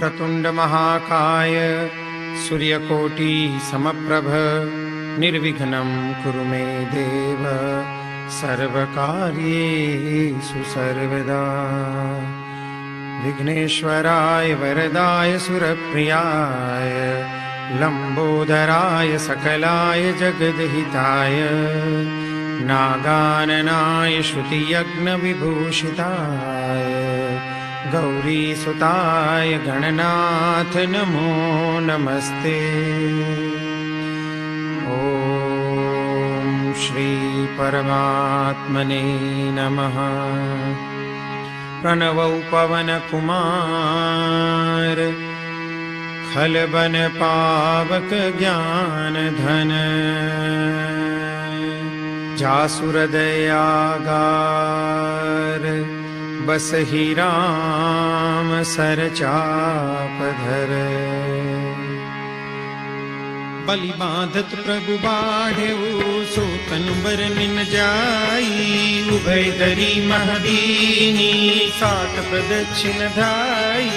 वक्रतुंड महाकाय सूर्यकोटि समप्रभ निर्विघ्नं कुरु मे देव सर्वकार्येषु सर्वदा। विघ्नेश्वराय वरदाय सुरप्रियाय लंबोदराय सकलाय जगद्हिताय नागाननाय श्रुतियज्ञविभूषिताय गौरीसुताय गणनाथ नमो नमस्ते। ॐ श्री परमात्मने नमः। प्रणवौ पवन कुमार खलबन पावक ज्ञान धन जासुर दयागार बसहि राम सर चाप धर। बलि बांधत प्रभु बाढ़ेऊ सोतन बरन जाई उभय दरी महदीनी सात प्रदक्षिण धाई।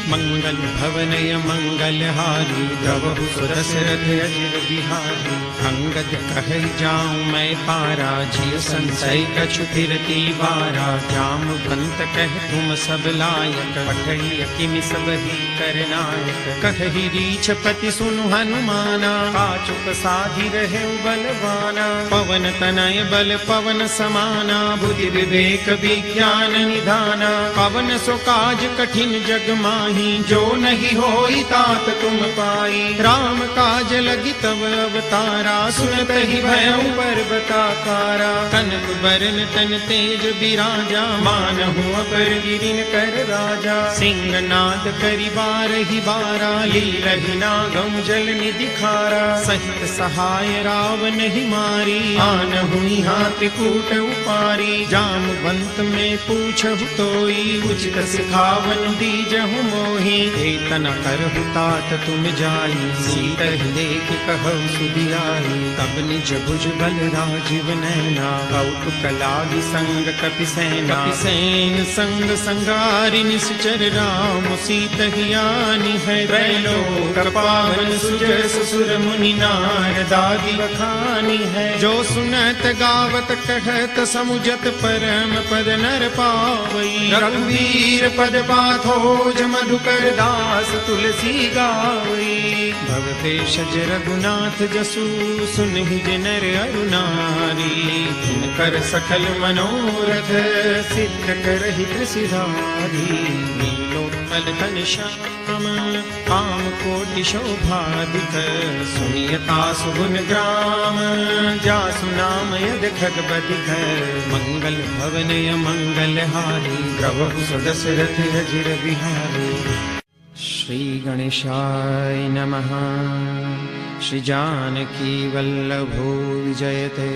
मंगल भवनय मंगल हारी द्रवहु सुरसरथ अजिर बिहारी। अंगद कह जाऊं मैं पारा जिय संशय कछु फिरती बारा। जामवंत कह तुम सब लायक पठिय किमि सब ही करनायक। कहि रीछपति सुनु हनुमान काचुक साधि रहे बलवाना। पवन तनय बल पवन समाना बुद्धि विवेक विज्ञान निधाना। पवन सो काज कठिन जग माही जो नहीं होई तात तुम पाई। राम काज लगी तब अवतारा सुनत ही भयउ पर्वताकारा। कनक बरन तन तेज बिराजा मानहु अपर गिरिन कर राजा। सिंहनाद करि बारहि बारा लीलहि नागम जल निधि सहित सहाय रावण ही मारी। आनहु यहाँ त्रिकूट उपारी। जामवंत में पूछहु तोई उचित सिखावन दीजहु मोहि। एतन करहु तात तुम जाई सीतहि देख कहु सुधियाई। तब निज भुज बल राजीव नैना कौतुक लागी संग कपिसेना। कपिसेन संग संगारि निश्चर राम सीतहि आनी है। त्रैलोक पावन सुजस सुर मुनि नारदादि बखानी है। जो सुनत गावत कहत समुझत परम पद नर पावई। रघुवीर पद पाथोज मधुकर दास तुलसी गावई। भव भेषज रघुनाथ जसु सुनहि नर अरु नारी। जिनकर सकल मनोरथ सिद्ध करहि त्रिसिधारी। नीलोत्पल घनश्याम काम कोटि शोभाधिक। सुनियता सुगुन ग्राम जासु नाम यद खगपतिक। मंगल भवनय मंगल हारी द्रवहु सुदशरथ अजिर बिहारी। श्री गणेशाय नमः। श्री जानकी वल्लभो विजयते।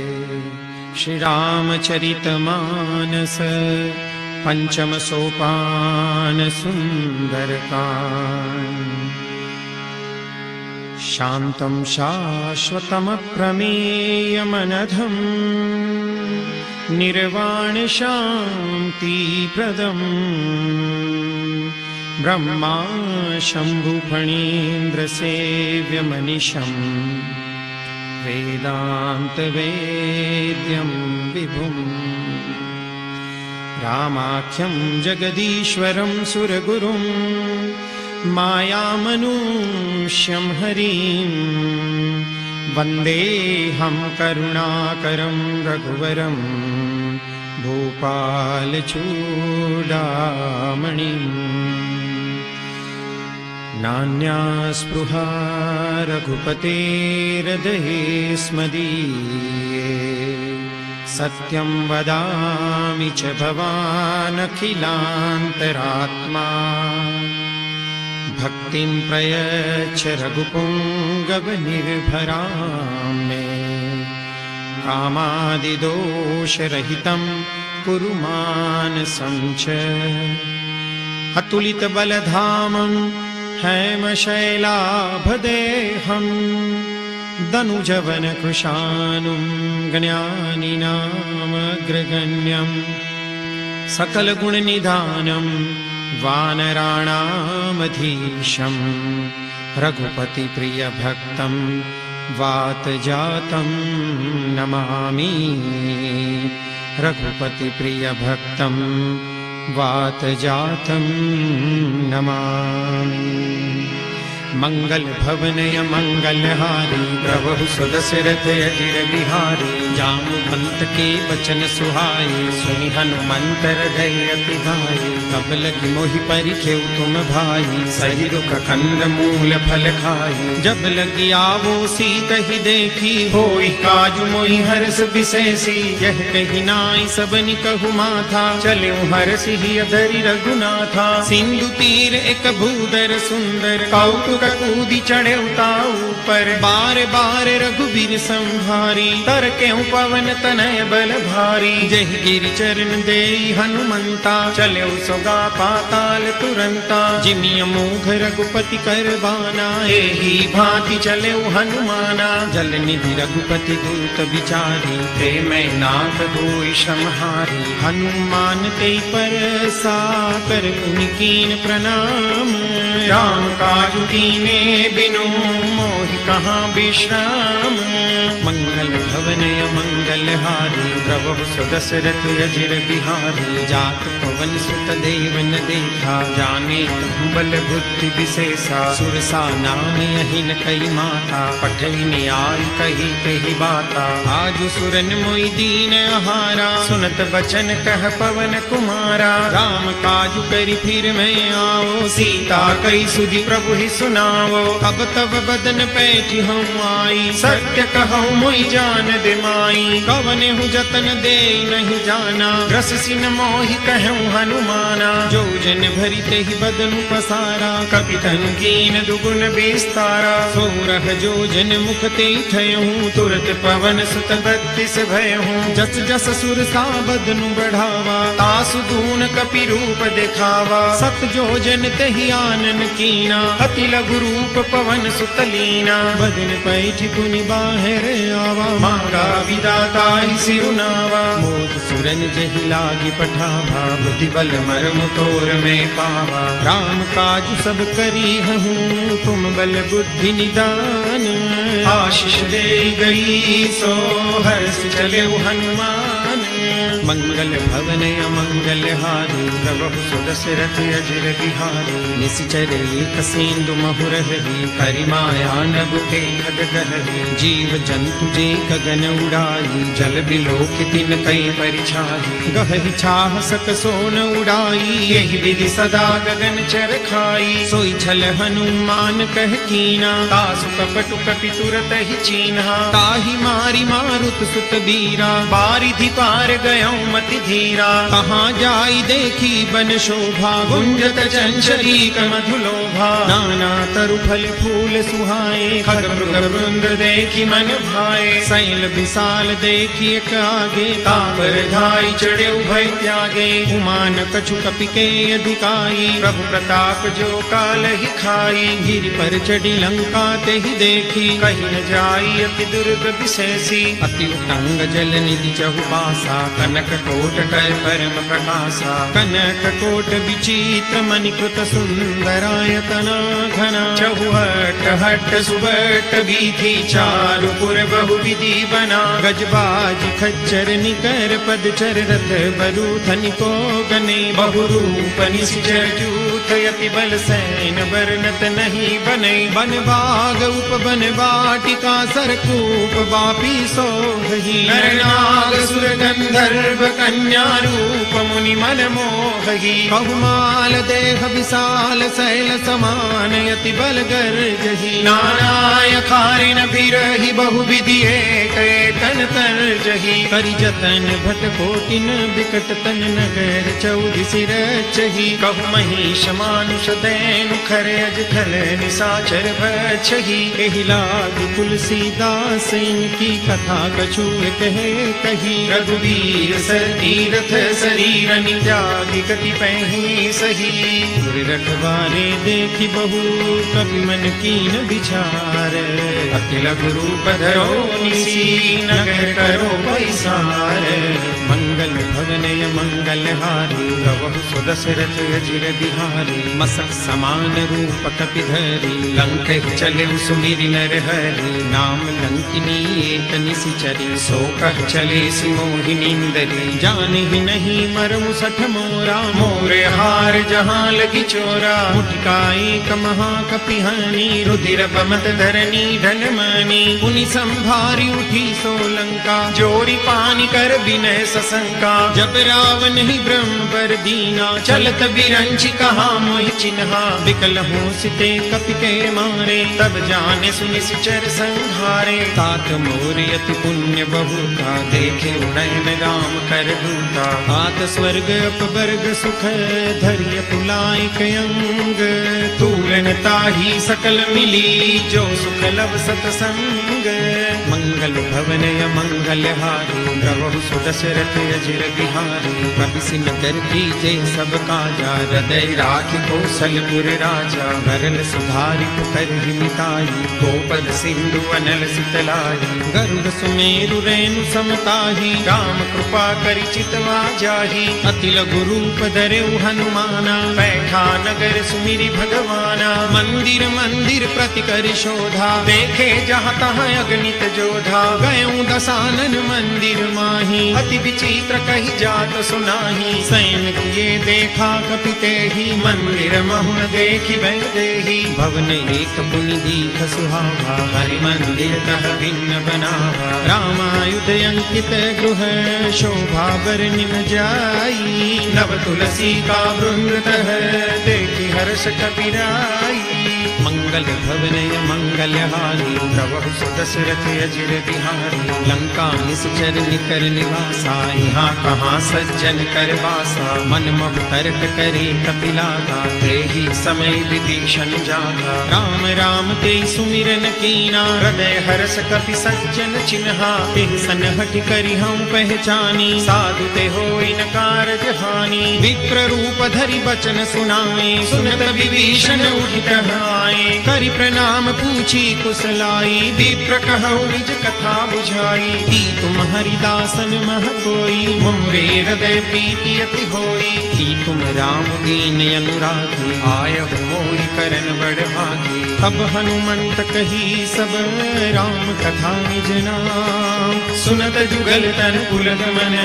श्री रामचरितमानस पंचम सोपान सुंदरकांड। शान्तं शाश्वतमप्रमेयमनघम् निर्वाणशान्तिप्रदम्। ब्रह्मा शम्भुफणीन्द्रसेव्यमनिशम् वेदान्तवेद्यं विभुम्। रामाख्यं जगदीश्वरं सुरगुरुं मायामनुष्यं हरिं। वन्देऽहं करुणाकरं रघुवरं भूपालचूडामणिम्। नान्या स्पृहा रघुपतेर्हृदये स्मदीये। सत्यं वदामि च भवान् अखिलान्तरात्मा। भक्तिं प्रयच्छ रघुपुङ्गवनिर्भरां मे। कामादिदोषरहितं कुरु मानसं च। अतुलितबलधामं हैमशैलाभदेहं। दनुजवनकृशानुं ज्ञानिनामग्रगण्यं। सकलगुणनिधानं वानराणामधीशं रघुपतिप्रियभक्तं वातजातं नमामि। रघुपतिप्रियभक्तं वातजातं नमामि। मंगल भवनय मंगलहारी प्रभु सुदशरथ अजिर बिहारी। जामवंत के वचन सुहाए सुनि हनुमंत हृदय अति भाई। कब लगी मोहि परिखेउ तुम भाई सही दुख कंद मूल फल खाई। जब लगी आवो सीतहि देखी होई काजु मोहि हर्ष विशेषी। यह कही नाई सबनि कहु माथा चले हर्षि अधरि रघुनाथा। सिंधु तीर एक भूदर सुंदर कौतुक कूदी चढ़े उताऊ पर। बार बार रघुबीर संभारी तर क्यों पवन तनय बल भारी। जय गिरि चरण दे हनुमंता चले सोगा पाताल तुरंता। जिमिय मोघ रघुपति करबाना एही भांति चले हनुमाना। जल निधि रघुपति दूत विचारी प्रेम नाथ होई श्रमहारी। हनुमान ते पर साकर पुनिकीन प्रणाम। राम काजु कीने बिनु मोहि कहाँ विश्राम। मंगल भवनय मंगलहारी प्रभु सुदशरथ अजिर बिहारी। जात पवन सुत देवन देखा जाने कहु बल बुद्धि विशेषा। सुरसा नाम यहिन कई माता पठहि न्याय कही कही बाता। आजु सुरन मोहि दीन आहारा सुनत बचन कह पवन कुमारा। राम काजु करि फिर मैं आओ सीता कई सुधि प्रभु ही सुनाओ। अब तब बदन पैठी हम आई सत्य कहूँ मोहि जान दे माई। कवन हूँ जतन दे नहीं जाना रस सिन मोहि कहूँ हनुमाना। जो जन भरी ते ही बदन पसारा कपि तनु कीन दुगुन विस्तारा। सोरह जो जन मुख ते थयहूँ तुरत पवन सुत बत्तीस भयहूँ। जस जस सुर सा बदनु बढ़ावा तासु दून कपि रूप दिखावा। सत जो जन तेहि आनन कीना अति लघु रूप पवन सुतलीना। बदन पैठ पुनि बाहर आवा मांगा विदाता ही सिरुनावा। मोद सुरन जहि लागी पठावा बुद्धि बल मर्म तोर में पावा। राम काज सब करी हूँ तुम बल बुद्धि निदान। आशीष दे गई सो हर्ष चले हनुमान। मंगल भवनय मंगलहारी प्रभु सुदशरथ अजिर बिहारी। निश्चर एक सेंदु महुरहरी करिमाया नभुके खदगहरी। जीव जंतु जे गगन उड़ाई जल बिलोक तिन कई परिछाई। गहहि छाह सक सोन उड़ाई यही विधि सदा गगन चर खाई। सोई छल हनुमान कह कीना तासु कपटु कपि तुरत ही चीन्हा। ताहि मारी मारुत सुत बीरा बारिधि पार गयो मति धीरा। कहाँ जाई देखी बन शोभा गुंजत चंचरी मधुलोभा। नाना तरु फल फूल सुहाए खग मृग वृंद देखी मन भाए। शैल विशाल देखी एक आगे तापर धाई चढ़े उभय त्यागे। उमान कछु कपि के अधिकाई प्रभु प्रताप जो काल ही खाई। गिरि पर चढ़ी लंका ते ही देखी कहीं न जाई अति दुर्ग विशेषी। अति उतंग जल निधि चहुबासा कनक कोट कर परम प्रकाशा। कनक कोट विचित्र मणिकृत सुंदरायतना घना। चहुहट हट सुबट बीथी चारु पुर बहु विधि बना। गजबाज खच्चर निकर पदचर रथ बरु धनिको गने। बहु रूप निश्चर जूथ यति बल सैन वर्णत नहीं बने। बन बाग उप बन वाटिका सरकूप बापी सोहि। नर नाग सुर गंधर्व कन्या रूप मुनि मन मोहि। बहुमाल देह विशाल शैल समान यति बल गर्जहि। नानाय खारिन बिरहि बहु विधि एक तन तर्जहि। करि जतन भट कोटिन बिकट तन नगर चौधि सिर चहि। कहु महिष मानुष दैनु खर अज खल निसाचर भक्षहि। एहि लागी तुलसीदास इनकी कथा कछु कहे कही। रघुवीर सर तीरथ शरीर त्यागी गति पही सही। गुर रखवारे देखी बहु कपि मन कीन विचार, अति लघु रूप धरो निसी नगर करो पैसार। मंगल भवनय मंगल हारी गवहु सुदशरथ अजिर बिहारी। मसक समान रूप कपि धरी लंक चले सुमिरि नर हरि। नाम लंकिनी एक निशिचरी सो कह चले सि मोहिनींदरी। जानिहि नहीं मरमु सठ मोरा मोरे हार जहाँ लगी चोरा। मुटिका एक महाकपि हानि रुधिर बमत धरनी धन मानी। पुनि संभारी उठी सो लंका जोरी पानी कर विनय सशंका। जब रावण ही ब्रह्म पर दीना चलत बिरंची कहा मोहि चिन्हा। विकल हो सिते कपि के मारे तब जाने सुनि सिचर संहारे। तात मोर अति पुण्य बहुता देखे उड़ैन राम कर दूता। आत स्वर्ग अपवर्ग सुख धैर्य पुलायक अंग। तूलन ताही सकल मिली जो सुख लब सतसंग। मंगल भवनय मंगल हारी प्रभु सुदशरथ अजिर बिहारी। कपि नगर की जय सब काजा हृदय राखि कौशलपुर राजा। भरल सुधारि करहि मिताई गोपद सिंधु अनल सितलाई। गरुड़ सुमेरु रेणु समताही राम कृपा करि चितवा जाहि। अति लघु रूप धरेउ हनुमाना बैठा नगर सुमिरि भगवाना। मंदिर मंदिर प्रति करि शोधा देखे जहाँ तहाँ अगणित जोधा। गयऊँ दसानन मंदिर माही अति विचित्र कही जात सुनाही। सैन किए देखा कपि तेहि मंदिर महुन देखि वैदेही। भवन एक पुनि दीख सुहावा हरि मंदिर तह भिन्न बनावा। रामायुध अंकित गृह शोभा बरनिन जाई। नव तुलसी का वृंद तह देखि हर्ष कपिराई। मंगल भवनय मंगल हारी प्रभु सुदशरथ अजिर बिहारी। लंका निश्चर निकर निवासा यहाँ कहाँ सज्जन कर वासा। मन मह तर्क करे कपिलागा तेहि समय विभीषण जागा। राम राम ते सुमिरन कीना हृदय हर्ष कपि सज्जन चिन्हा। तेह सन हठ करि हम पहचानी साधु ते होई न कारज हानि। विप्र रूप धरि बचन सुनाए सुनत विभीषण उठि कहाए। करि प्रणाम पूछी कुशलाई विप्र कहु निज कथा बुझाई। की तुम हरिदासन मह कोई मोरे हृदय प्रीति अति होई। की तुम राम दीन अनुरागी आयहु मोहि करन बड़ भागी। तब हनुमंत कही सब राम कथा निज नाम। सुनत जुगल तन पुलक मन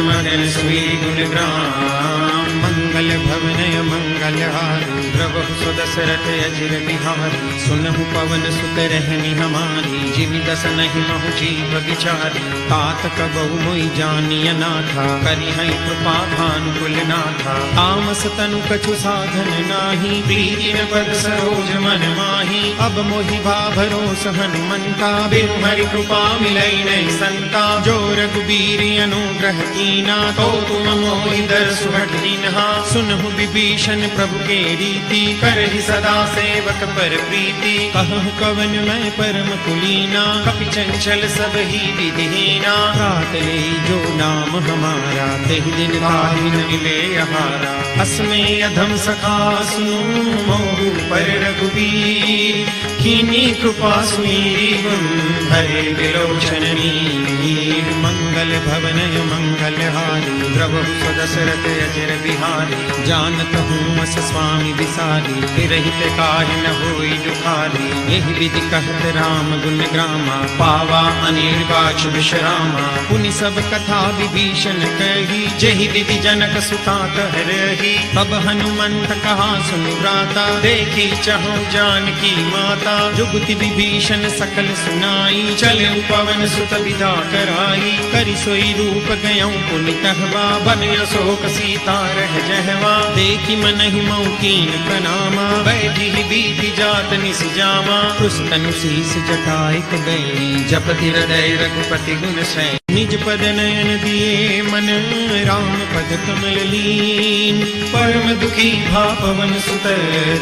मगन सुई गुण ग्राम। मंगल भवनय मंगल हारी प्रभु सुदशरथ अजिर बिहारी। सुनहु पवन सुत रहनी हमारी जिमि दस नहीं महु जीव विचारी। तात कबहु मोहि जानिय नाथा करि हैं कृपा भानुकुल नाथा। तामस तनु कछु साधन नाही प्रीति न पद सरोज मन माही। अब मोहि भरोस हनुमंता बिनु हरि कृपा मिलई नहीं संता। जो रघुबीर अनुग्रह कीना तो तुम मोहि दरसु हठ दीन्हा। सुनहु विभीषण प्रभु के रीति करहि सदा सेवक पर प्रीति। कहु कवन मैं परम कुलीना कपि चंचल सब ही विधिहीना। रात ले जो नाम हमारा तेहि दिन ताहि न मिले आहारा। अस्मे अधम सखा सुनु मोहु पर रघुबीर। कीनी कृपा सुमीरी गुण भरे विलोचन नीर। मंगल भवनय मंगल हारी प्रभु सुदशरथ अजिर बिहारी। जानत हूँ अस स्वामी विसारी तिरहित काहि न होई दुखारी। यही विधि कहत राम गुण ग्रामा पावा अनिर्वाच विश्रामा। पुनि सब कथा विभीषण कही जेहि विधि जनक सुता कह रही। तब हनुमंत कहा सुन भ्राता देखी चहु जानकी माता। जुगति विभीषण सकल सुनाई चले पवन सुत विदा कराई। करि सोई रूप गयऊँ पुनि तहवा बन अशोक सीता रह जहवा। देखी मनहि मऊ कीन प्रणामा बैठी बीति जात निस जामा। पुस्तनु शीस जटाइक गई जपति हृदय रघुपति गुण सै। निज पद नयन दिए मन राम पद कमल लीन। परम दुखी भा पवन सुत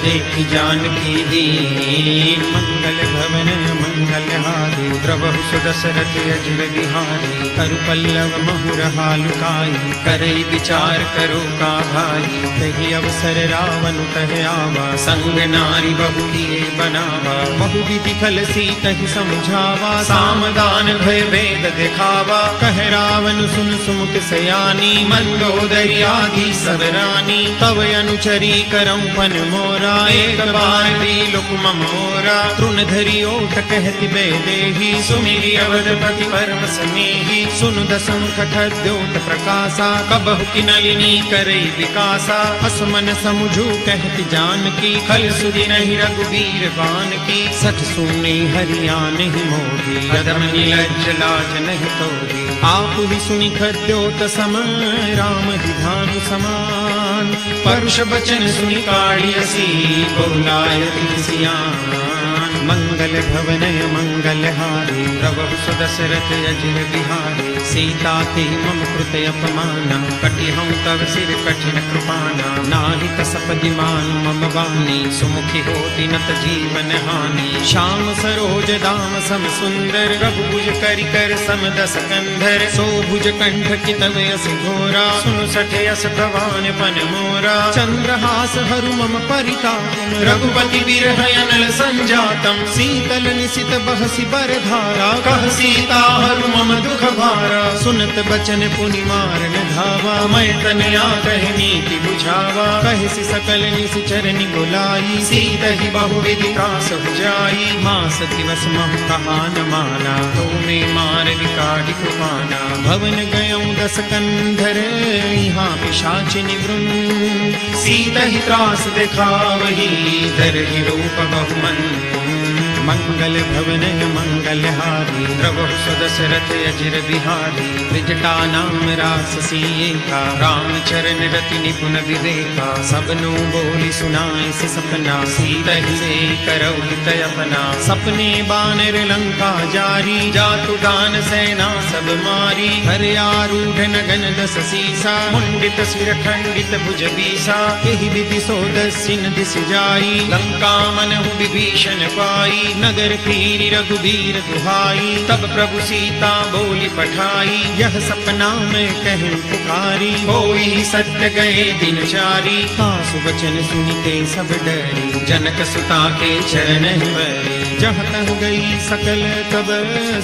देखि जानकी दीन। मंगल भवन मंगल हारी द्रवहु सुदशरथ अजिर बिहारी। करु पल्लव महुरहा लुकाई करई विचार करो का भाई। तहि अवसर रावण तह आवा संग नारी बहु किए बनावा। बहु विधि फल सीतहि समझावा सामदान भय भेद दिखावा। कह रावण सुन सुमुख सयानी मंदोदरी आदि सब रानी। तव अनुचरी करऊं पन मोरा एक बार दी लुक ममोरा। तृण धरी ओट कहति बेदेही सुमिली अवधपति परम स्नेही। सुनु दसमुख द्योत प्रकाशा कबहु की नलिनी करई विकासा। असमन समुझू कहति जानकी खल सुधि नहीं रघुबीर बान की। सठ सुने हरिया नहीं मोही कदम नीलज लाज नहीं तोही। आप ही सुनि खद्योत सम राम ही भानु समान। परुष बचन सुनि काढ़ियसी बोलाय सियान। मंगल भवन मंगल हारी द्रवहु सुदशरथ अजिर बिहारी। सीता ते मम कृत अपमाना कटिहऊं तव सिर कठिन कृपाना। नाहि कसपदि मानु मम वाणी सुमुखी होति नत जीवन हानि। श्याम सरोज दाम सम सुंदर रघुभुज करि कर सम दस कंधर। सो भुज कंठ की तव यस घोरा सुनु सठ यस भवान पन मोरा। चंद्रहास हरु मम परिताप रघुपति बिरह अनल संजातम। शीतल निशित बहसी बर धारा कह सीता हरु मम दुख भारा। सुनत बचन पुनि मारन धावा मैं तनया कह नीति बुझावा। कहसी सकल निशिचर निगुलाई सीतहि बहु विधि त्रास बुझाई। मास दिवस महु कहा न माना तो मैं मार विकाढ़ि कृपाना। भवन गयऊं दस कंधर यहाँ पिशाचिनि वृंद। सीतहि त्रास दिखावही धरहि रूप बहुमन। मंगल भवन मंगल हारी द्रवहु सुदशरथ अजिर बिहारी। त्रिजटा नाम राससी एका राम चरण रति निपुण विवेका। सबनु बोली सुनाए से सपना सीतहि से करऊ हित अपना। सपने बानर लंका जारी जातु दान सेना सब मारी। हर आरूढ़ नगन दस सीसा मुंडित सिर खंडित भुज बीसा। एहि विधि सो दस्सिन दिस जाई लंका मनहु विभीषण पाई। नगर फिरी रघुबीर दुहाई तब प्रभु सीता बोली पठाई। यह सपना मैं कहूं पुकारी होई सत्य गए दिन चारी। सासु वचन सुनिते सब डरी जनक सुता के चरण बरी। जहाँ तह गई सकल तब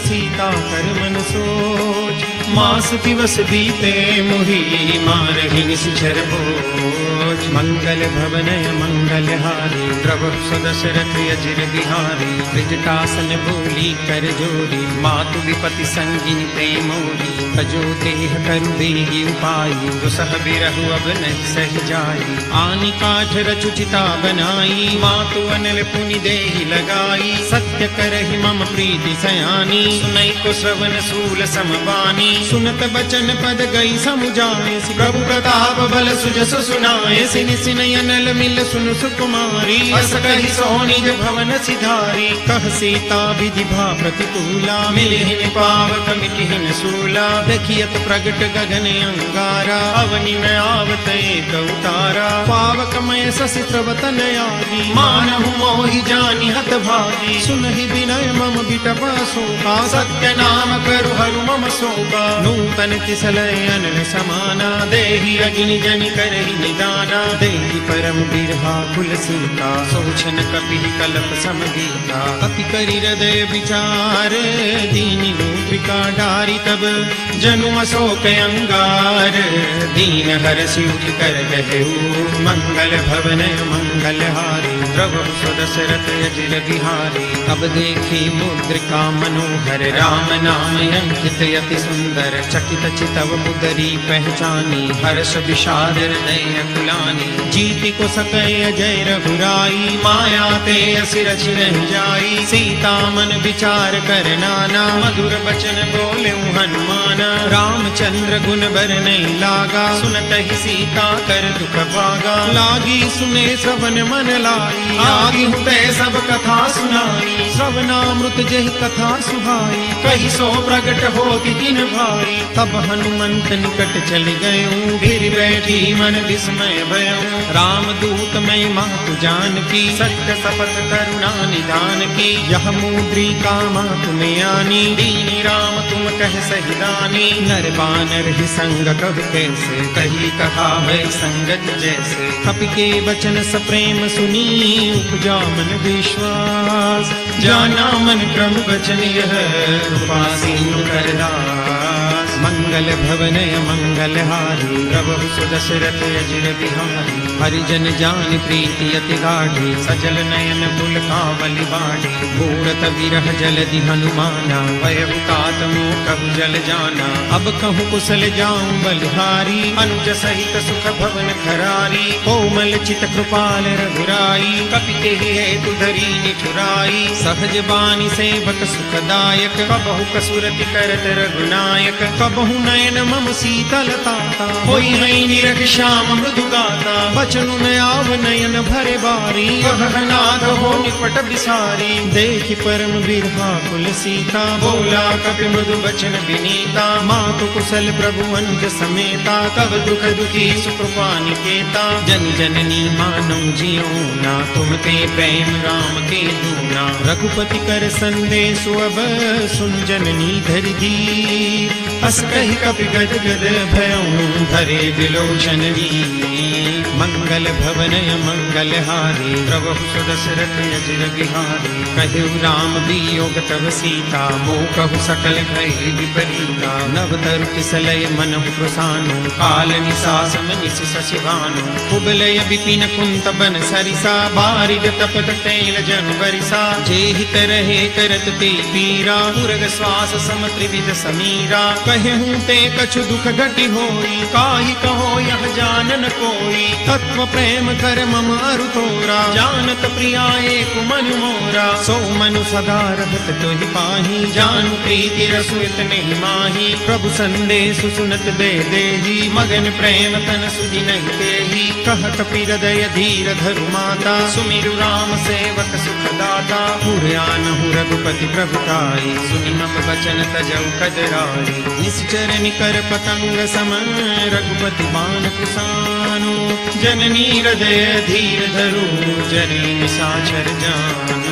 सीता कर मन सोच। मास दिवस बीते मोहि मारहि निश्चर बोझ। मंगल भवन मंगल हारी द्रवहु सुदशरथ अजिर बिहारी। त्रिजटासन बोली कर जोरी मातु विपति संगिनी ते मोरी। तजो देह करु देहि उपाई दुसह बिरहु अब नहीं सह जाई। आनि काठ रचु चिता बनाई मातु अनल पुनि देहि लगाई। सत्य करहि मम प्रीति सयानी सुनई को श्रवण सूल समबानी। सुनत बचन पद गई समुझाए प्रभु प्रताप बल सुजसु सुनाए। सिनि सिनि अनल मिल सुनु सुकुमारी अस कहि सोनिज भवन सिधारी। कह सीता विधि भा प्रतिकूला मिलिहिन पावक मिटिहिन सूला। देखियत प्रगट गगन अंगारा अवनि में आवत एक उतारा। पावक मय शशि प्रवतन आदि मानहु मोहि जानि हत भागी। सुनहि विनय मम बिटपा शोका सत्य नाम करु हरु मम शोका। नूतन तिसलय अनल समाना देहि अग्नि जनि करहि निदाना। देहि परम बिरहा कुल सीता सोचन कपि कल्प समगीता। कपि करि हृदय विचार दीनि रूपिका डारी। तब जनु अशोक अंगार दीन हरषि उठि कर गहेऊ। मंगल भवन मंगल हारी द्रवहु सुदशरथ अजिर बिहारी। अब देखी मुद्रिका मनोहर राम नाम अंकित यति सुंदर। चकित चितव मुदरी पहचानी हर्ष विषाद हृदय कुलानी। जीति को सकय अजय रघुराई माया ते असि रचि रहि जाई। सीता मन विचार कर नाना मधुर बचन बोले हनुमाना। रामचंद्र गुण बर नहीं लागा सुनत ही सीता कर दुख भागा। लागी सुने श्रवण मन लाई आगी हुते सब कथा सुनाई। कवनामृत जहि कथा सुहाई, कही सो प्रगट होति दिन भाई। तब हनुमंत निकट चल गए, फिर बैठी मन विस्मय भयउ। राम दूत मैं मातु जानकी, सत्य शपथ करुणा निधान की। यह मुद्रिका मातु में आनी, दीनी राम तुम कह सही दानी। नर बानर ही संग कब कैसे, कही कहा भय संगत जैसे। कपि के वचन सप्रेम सुनी, उपजा मन विश्वास। जाना मन क्रम वचन यह, कृपा सिंधु करदास। मंगल भवनय मंगल हारी, प्रभु सुदशरथ अजिर बिहारी। हरिजन जान प्रीति अति गाढ़ी, सजल नयन पुलकावली बाढ़ी। घोरत विरह जलधि हनुमाना, भयहु तात मोह कहु जल जाना। अब कहूँ कुशल जाऊं बलिहारी, अनुज सहित सुख भवन खरारी। कोमल चित कृपाल रघुराई, कपि तेहि हेतु धरी निठुराई। सहज बानी सेवक सुखदायक, कबहु कसुरति करत रघुनायक। कबहु नयन मम शीतलताता, होई हई निरख श्याम मृदु गाता। बचनु न आव नयन भरे बारी, कहनाद हो निपट बिसारी। देखि परम बिरहा कुल सीता, बोला कपि मृदु बचन विनीता। मातु कुशल प्रभु अनुज समेता, तब दुख दुखी सुकृपा निकेता। जन जननी मानौ जियो ना, तुम ते प्रेम राम के दूना। रघुपति कर संदेश अब, सुन जननी धरि धीर। अस कहि कपि गद गद भयउ, धरे विलोचन वीर। मंगल भवनय मंगल हारी, प्रभु सुदशरथ अजिर बिहारी। कहु राम वियोग तब सीता, मोह कहु सकल भय विपरीता। नव तरु किसलय मनहु प्रसानु, काल निसास मनिस शशि भानु। कुबलय विपिन कुंत बन सरिसा, बारिग तपत तैल जन बरिसा। जेहि तरहे करत ते पीरा, पुरग श्वास सम त्रिविध समीरा। कहूँ ते कछु दुख घटि होई, काहि कहो यह जानन कोई। तत्व प्रेम कर मम अरु तोरा, जानत प्रिया एक मन मोरा। सो मनु सदा रहत तोहि पाही, जानु प्रीति रसु इतने माही। प्रभु संदेश सुनत दे देही, मगन प्रेम तन सुधि नहीं देही। कह कपि हृदय धीर धरु माता, सुमिरु राम सेवक सुखदाता। पुरयानहु रघुपति प्रभुताई, सुनि मम वचन तजौ कजराई। निश्चर निकर पतंग सम, रघुपति बाण कुसानु। जननी हृदय धीर धरु, जनि निशाचर जानु।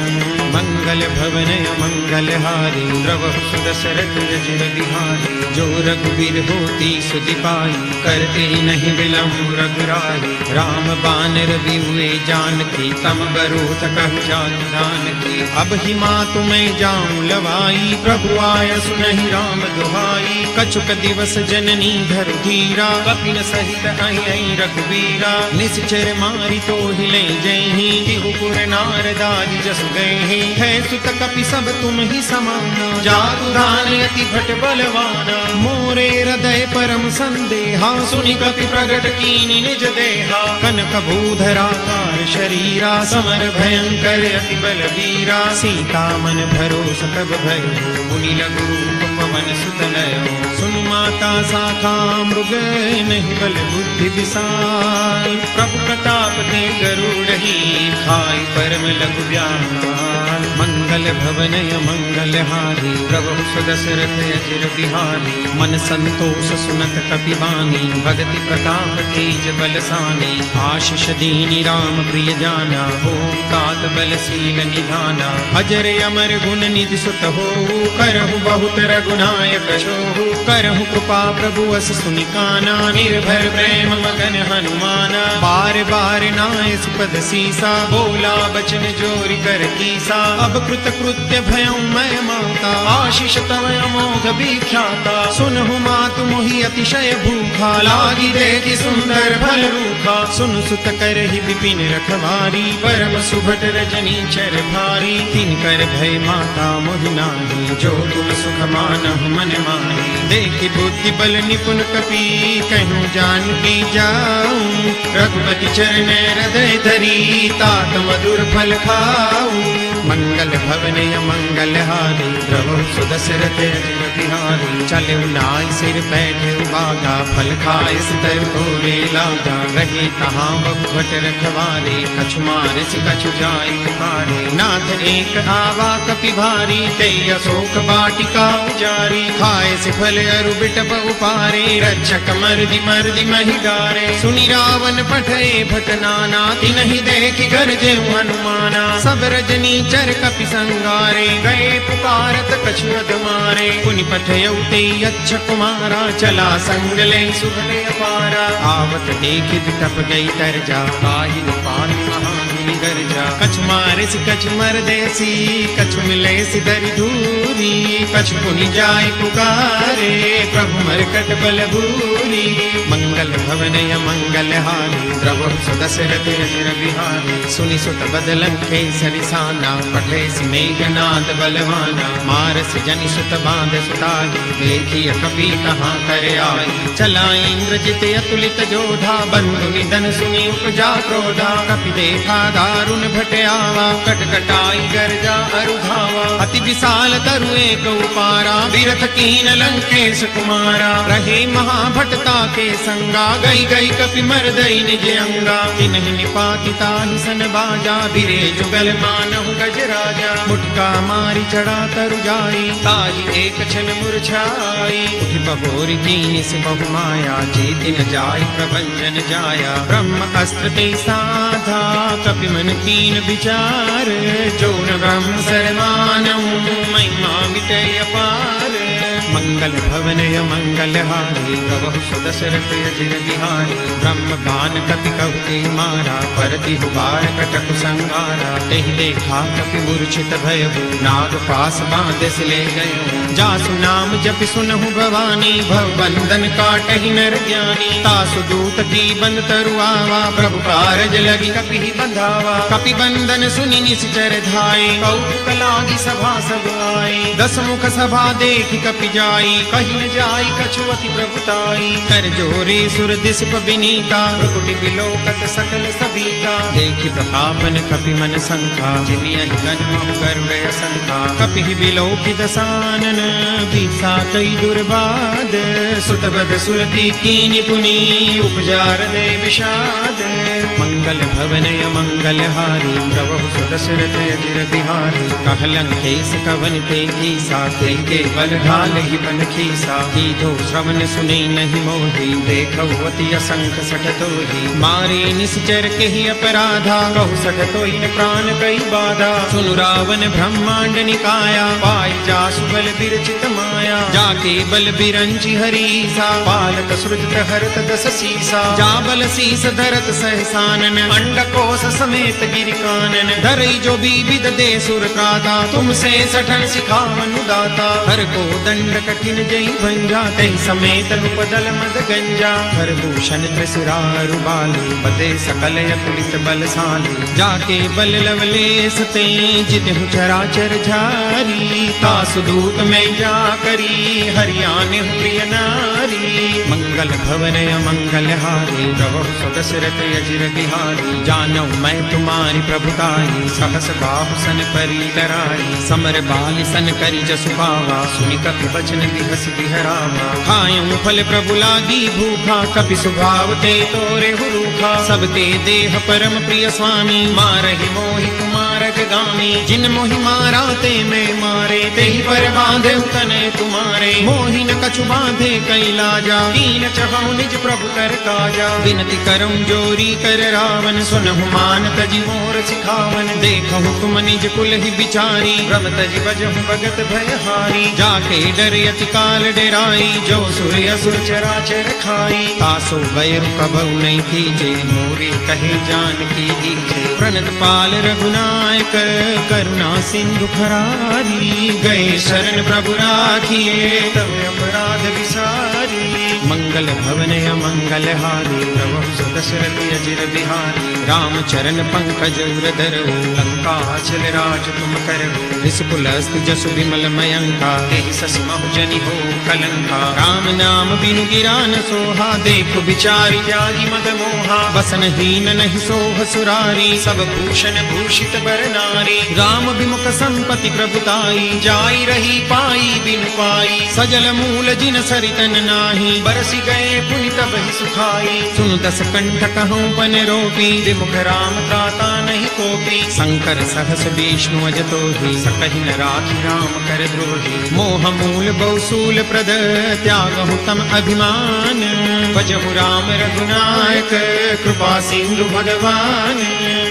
मंगल भवनय मंगल हारी, प्रभु सुदशरथ अजिर बिहारी। जो रघुबीर होती सुधि पाई, करते नहीं विलम्ब रघुराई। राम बानर बिहुए जानकी, तम बरूथ कहु जातु जानकी। अब ही मातु मैं जाऊं लवाई, प्रभु आय सुनहि राम दुहाई। कछुक दिवस जननी धरु धीरा, कपिन सहित आई रघुबीरा। निश्चर मारि तो हिले जयहि, तिहुपुर नारदादि जसु गए। है सुत कपि सब तुम ही समाना, जातु दान अति भट बलवाना। मोरे हृदय परम संदेहा, सुनि कपि प्रगट कीनि निज देहा। कनक भूधराकार शरीरा, समर भयंकर अति बलवीरा। सीता मन भरोस तब भयउ, मुनि लघु रूप पवन सुत लयो। सुन माता शाखा मृग, नहीं बल बुद्धि विशाल। प्रभु प्रताप ते गरुड़हि, खाई परम लघु व्याल। मंगल भवनय मंगल हारी, प्रभु सुदशरथ अजिर बिहारी। मन संतोष सुनत कपि बानी, भगति प्रताप तेज बलसानी। आशीष दीनी राम प्रिय जाना, होम तात बलशील निधाना। अजर अमर गुण निधि सुत होऊ, करहु बहुत रघुनायक छोहू। करहु कृपा प्रभु अस सुनि काना, निर्भर प्रेम मगन हनुमाना। बार बार नाय सुपद सीसा, बोला बचन जोरि कर कीसा। अब कृत कृत्य भयउ मैं माता, आशीष तव अमोघ विख्याता। सुनहु मातु मोहि अतिशय भूखा, लागी देखि सुंदर भल रूखा। सुन सुत करहि विपिन रखवारी, परम सुभट रजनी चर भारी। तिनकर भय माता मोहि नाही, जो तुम सुख मानहु मन माही। देखि बुद्धि बल निपुण कपि, कहूँ जानकी जाऊं। रघुपति चरण हृदय धरी, तात मधुर फल खाऊं। मंगल भवनय मंगलहारी प्रभु सुदशरथ अजिर बिहारी चले नाय सिर बैठे बागा फल खाए सितर तोरे लागा रहे तहाँ बहुभट रखवारे कछु मारे से कछु जाय पुकारे नाथ एक आवा कपि भारी ते अशोक बाटिका उजारी खाए से फल अरु बिटप उपारे रक्षक मर्दि मर्दि महिगारे सुनि रावण पठे भट नाना तिनहि देखि गरजे हनुमाना सब रजनी चर कपि संगारे गए पुकारत कछु अध मारे पुनि पठयउ ते यच्छ कुमारा चला संग ले सुभले अपारा आवत देखि बिटप गई तरजा आई पानी महामुनि गरजा कछु मारे सि कछु मर देसी कछु मिले सि दरि धूरी कछु पुनि जाय पुकारे प्रभु मरकट बल भूरी मंगल भवनय मंगलहारी प्रभु सुदशरथ अजिर बिहारी सुनि सुत बदलन केसरि साना पठे सि मेघनाद बलवाना मारस जनि सुत बांध सुताई देखिय कपि कहाँ कर आई चला इंद्रजित अतुलित जोधा बंधु निधन सुनि उपजा क्रोधा कपि देखा दारुण भट आवा कटकटाई गर्जा अरुधावा अति विशाल तरु एक उपारा बिरथ कीन लंकेश कुमारा रहे महाभटता के संगा गई गई कपि मरदई निज अंगा तिन्हि निपाति ताहि सन बाजा बिरे जुगल मानहु गज राजा मुटका मारी चढ़ा तरु जाई ताहि एक क्षण मुरझाई उठ बबोरी कीन से बहु माया जीति न जाय प्रभंजन जाया ब्रह्म अस्त्र ते साधा कपि मन कीन विचार जो न ब्रह्म सर्वानम महिमा मिटय अपार मंगल भवनय मंगलहारी प्रभु सुदशरथ अजिर बिहारी ब्रह्म गान कपि कहते मारा परति हुबार कटक संगारा तेहि देखा कपि मूर्छित भयउ नाग पास बांधस ले गयो जासु नाम जपि सुनहु भवानी भव बंधन काटहि नर ज्ञानी तासु दूत की बंद तरु आवा प्रभु कारज लगी कपि बंधावा कपि बंधन सुनि निश्चर धाये कौतुक लागी सभा सब आए दस मुख सभा देखि कपि जाई कहि न जाई कछु अति प्रभुताई कर जोरे सुर दिस बिनीता प्रकुटि बिलोकत सकल सबीता देखि प्रतापन कपि मन संखा जिमियहि गजमहु गरुड़ असंखा कपि बिलोकि दसानन बीसा कई दुर्बाद सुतबद सुरति कीनि पुनि उपजार दे विषाद मंगल भवनय मंगलहारी प्रभु सुदशरथ अजिर बिहारी कहलंकेश कवन ते कीसा के बल ढाल ही बन खीसा कीधो श्रवण सुने नहीं मोही देखौ अति असंख सठतो ही मारे निश्चर के ही अपराधा कहु सठतो ही प्राण कई बाधा सुनु रावण ब्रह्मांड निकाया पाई जासु बल बिरचित माया जाके बल बिरंचि हरीसा पालक सृजत हरत दस सीसा जा बल शीस धरत सहसानन अंडकोश समेत गिरि कानन धरई जो विविध दे सुर प्राता तुमसे सठन सिखावन दाता हर को दंड कठिन जई भंजा तहि समेत रूपदल मद गंजा हर भूषण त्रिशुरारु बाली बदे सकल अतुलित बलशाली जाके बल लवलेस ते जितहु चराचर झारी तासु दूत में जा करी हरियाने प्रिय नारी मंगल भवनय मंगलहारी प्रभु सुदशरथ अजिर बिहारी जानौ मैं तुम्हारी प्रभुताई सहस बाहु सन परी डराई समर बाल सन करी जसु पावा सुनि कपि बचन बिहस बिहरावा खायं फल प्रभु लागी भूखा कपि स्वभाव ते तोरे हुरूखा सब ते देह परम प्रिय स्वामी मारहि मोहि कुमारक गामी जिन मोहि मारा ते मैं मारे ते ही पर बांधे तने तुम्हारे मोहि न कछु बांधे कई लाजा कीन चहु निज प्रभु कर काजा विनती करऊं जोरी कर रावण सुनहु मान तजि मोर सिखावन देखहु तुम निज कुल ही बिचारी भ्रम तजि बजहु भगत भयहारी जाके डर अति काल डराई जो सुर असुर चराचर खाई तासो बैरु कबहु नहीं कीजे मोरे कहे जान की दीजे प्रणत पाल रघुनायक करुणा सिंधु खरारी गए शरण प्रभु राखिए तब अपराध विसारी मंगल भवनय मंगलहारी प्रभु सुदशरथ अजिर बिहारी राम चरण पंकज उर धरऊ लंका चल राज तुम करऊ पुलस्त जसु विमल मयंका तेहि सस महु जनि हो कलंका राम नाम बिनु गिरा न सोहा देखो विचारी जाहि मद मोहा बसन हीन नहीं सोह सुरारी सब भूषण भूषित बर नारी राम विमुख संपति प्रभुताई जाई रही पाई बिनु पाई सजल मूल जिन सरितन नाही बरसी गए पुनि तब ही सुखाई सुन दस कंठ कहूँ पन रोपी विमुख राम त्राता नहीं कोपी शंकर सहस विष्णु अजतो ही सकहि न राखी राम कर द्रोही मोह मूल बहुसूल प्रद त्यागहु तम अभिमान भजहु राम रघुनायक कृपा सिंधु भगवान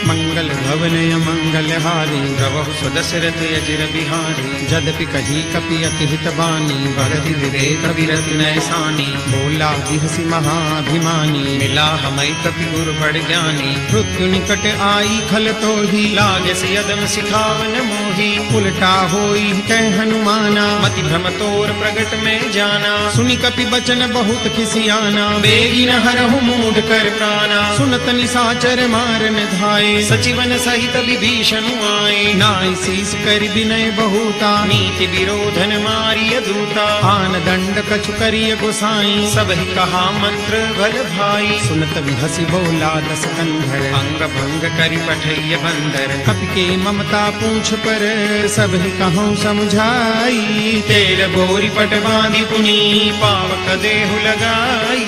मंगल भवन मंगल हारी द्रवहु स्वदशरथ अजिर बिहारी जदपि कही कपि अति हित बानी भरति विवेक विरत नैसानी बोला बिहसी महाभिमानी मिला हमै कपि गुरु बड़ ज्ञानी मृत्यु निकट आई खल तो ही लागे से यदम सिखावन मोही उल्टा होई कह हनुमाना मति भ्रम तोर प्रगट में जाना सुनि कपि बचन बहुत खिसियाना बेगी न हरहु मूढ़ कर प्राणा सुनत निशाचर मारन धाये सचिवन सहित विभीषण आए नाई शीस कर विनय बहुता नीति विरोधन मारिय दूता आन दंड कछु करिय गोसाई सब ही कहा मंत्र भल भाई सुनत हसी बोला दस कंधर अंग भंग करि पठैय बंदर कपि के ममता पूछ पर सब ही कहूँ समझाई तेल बोरी पट बांधि पुनी पावक देहु लगाई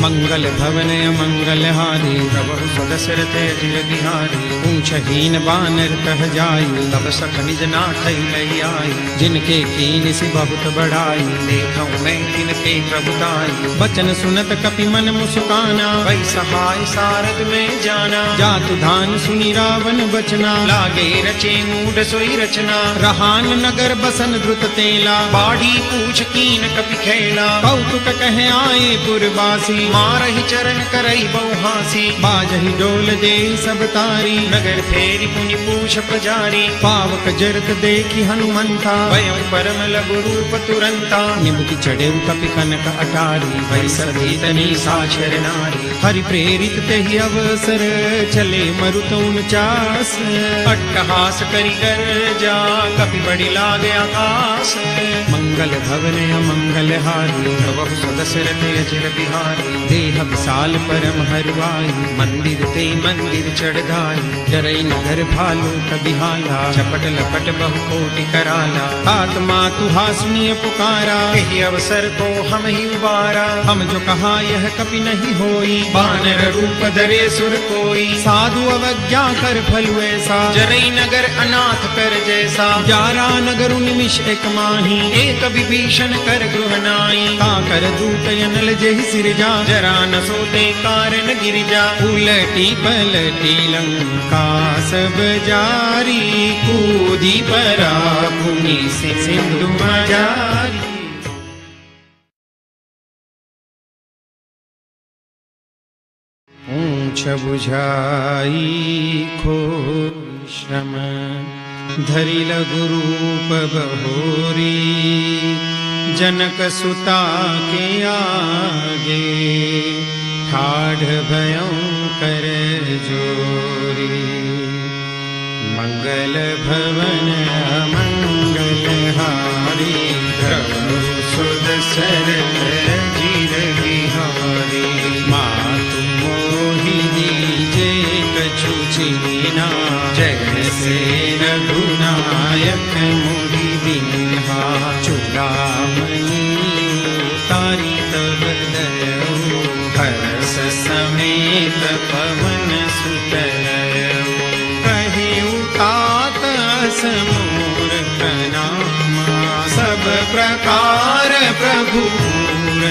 मंगल भवन मंगल हारी प्रभु सदशरथ अजिर बिहारी पूछहीन बानर कह जाई तब सख निज नाथ लई आई जिनके कीन सी बहुत बढ़ाई देखूं मैं तिनके प्रभुताई बचन सुनत कपि मन मुस्काना वै सहाय सारद में जाना जातु धान सुनि रावण बचना लागे रचे मूढ़ सोई रचना रहान नगर बसन द्रुत तेला बाढ़ी पूछ कीन कपि खेला कौतुक कहे आए पुरवासी मारहि चरण करई बहुहासी बाजहि डोल दे सब तारी नगर फेरी पुनि पूछ प्रजारी पावक जरत देखी हनुमंता भयं परम लघु रूप तुरंता निमुति चढ़े कपि कनक अटारी भई सभी तनी साक्षर नारी हरि प्रेरित तेहि अवसर चले मरुत 49 अट्टहास करि गर्जा कपि बड़ी लागे आकाश मंगल भवन मंगल हारी प्रभु सदशरथ अजिर बिहारी देह विशाल परम हरवाई मंदिर ते मंदिर चढ़ाई डरई नगर भालू कबिहाला चपट लपट बहु कोटि कराला आत्मा तुहा सुनिय पुकारा यही अवसर को हम ही उबारा हम जो कहा यह कपि नहीं होई बानर रूप धरे सुर कोई साधु अवज्ञा कर फल ऐसा जरई नगर अनाथ कर जैसा 11 नगर निमिष एक माही एक विभीषण कर गृह नाई का कर दूत अनल जहि सिरजा जरा न सोते कारण गिरिजा उलटी पलटी लंका सब जारी कूदी परा भूमि से सिंधु मजारी ऊंच बुझाई खो श्रम धरि लघु रूप बहोरी जनक सुता के आगे ठाढ़ भयंकर जोरी मंगल भवन मंगल हारी प्रभु सुदशरथ अजिर बिहारी मातु मोहि दीजे कछु चीना जैसे रघुनायक मोहि दीन्हा चूड़ामणि तारी तब दयो हर्ष समेत पवन सुत कहे उतात समूर प्रणामा सब प्रकार प्रभु पूर्ण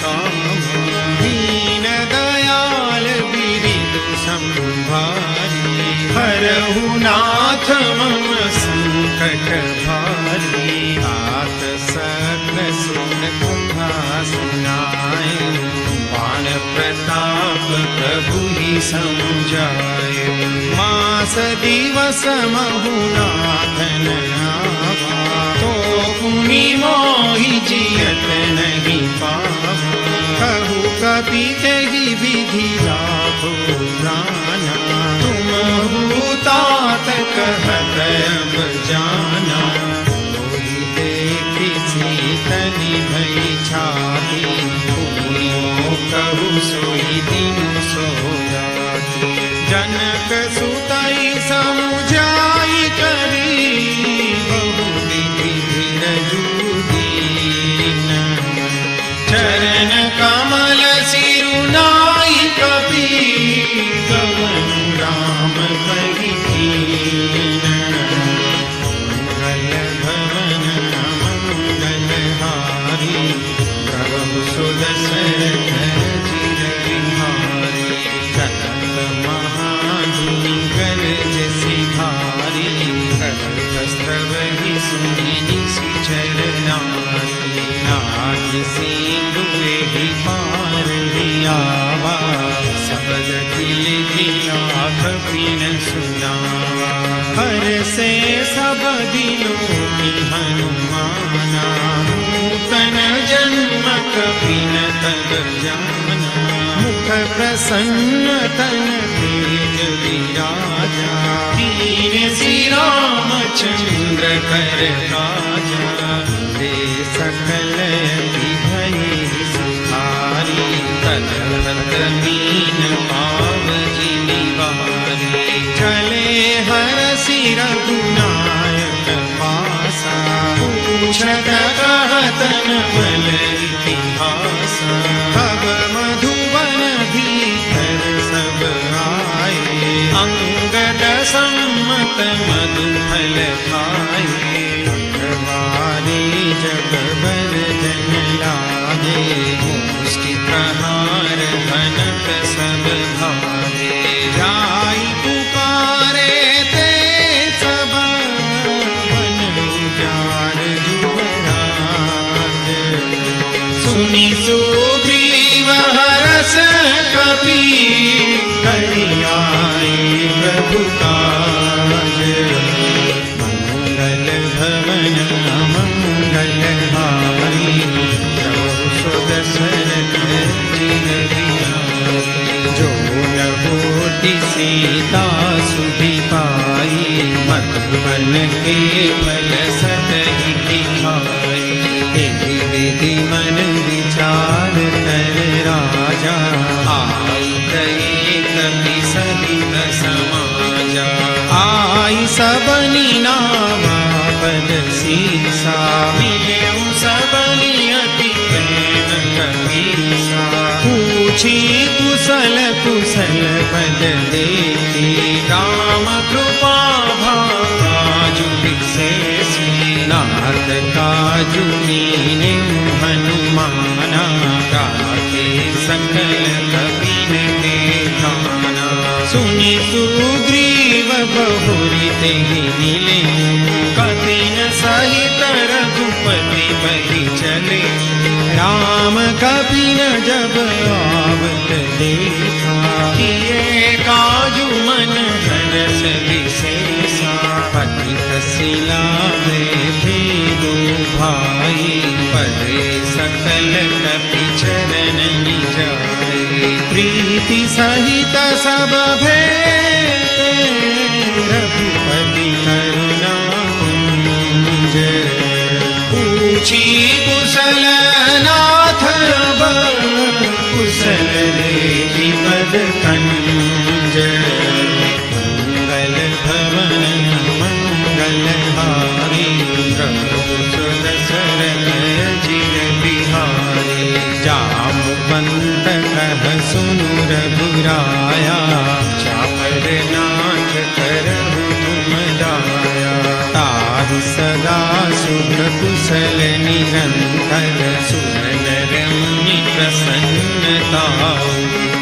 कामा दीन दयाल बिरिदु संभारी हरहु नाथ मम संकट भारी आत सकल सुन कथा सुनाए बाण प्रताप प्रभु ही समझाए मास दिवस महु नाथन आवा तो पुनि मोहि जियत नहीं पावा कहु कपि तेहि विधि लाभो प्राणा तुम तात कहत अब जाना जाना। कोई देखी सीतनि भई छाती, पूर्णो कहु सोई दिन सो राती। जनक सुतई समुझाई करी, बहु विधि धीरजु दीन। चरण कमल सिरुनाई कपि, कवन राम कहि कीन। मंगल भवन मंगलहारी, प्रभु सुदशरथ चिर बिहारी। सतत महाधुनि गरज सिधारी, सहस्त्रवहि सुनि निशिचर नारी। नाग सिंधुहि पार हियावा, सबद दिल दिया कपिन सुनावा। हर से सब दिलों की हनुमाना, नूतन जन्म कपिन तब जाना। मुख प्रसन्न तन तेज विराजा, दीन श्री रामचंद्र कर काजा। दे सकल भई सुखारी, तलत मीन पाव जिनिवारी। चले हरषि रघुनायक पासा, पूछत कहतन बल इतिहासा। तब मधुबन भीतर सब आए, अंगद सम्मत मधुफल खाए। जग बर जन लागे, मुष्टि प्रहार भनक सब भागे। जाई पुकारे ते सब, बन उजाड़ जुबराज। सुनि सुग्रीव हरष कपि, करि आए प्रभु काज। मंगल भवन मंगलहारी, प्रभु सुदशरथ चिर बिहारी। जो न होती सीता सुधि पाई, मधुबन के फल सतहि दिखाई। तेहि विधि मन विचार कर राजा, आई गए कपि सहित समाजा। आई सबनि नावा पद सीसा, मिलेउ सबनि अति प्रेम कपीसा। पूछी कुशल कुशल पद देखी, राम कृपा भाजु विशेषी। नाथ काजु कीन्हे हनुमाना, राखे सकल कपिन के ध्याना। सुनि सुग्रीव बहुरि तेहि मिले, कपिन सहित रघुपति बहि चले। राम कपिन जब आवत देखा, किए काजु मन हरष विशेषा। पतित शिला बैठे दो भाई, परे सकल कपि चरण निजाए। प्रीति सहित सब भेटे, रघुपति करुणा कुंज। पूछी कुशल नाथ अब, कुशल देखि पद कंज। मंगल भवन मंगलहारी, प्रभु सुदशरथ चिर बिहारी। जामवंत कह सुनु रघुराया, चापर नाथ करहु तुम दाया। ताहि सदा शुभ कुशल निरंतर, सुरनर मुनि प्रसन्नता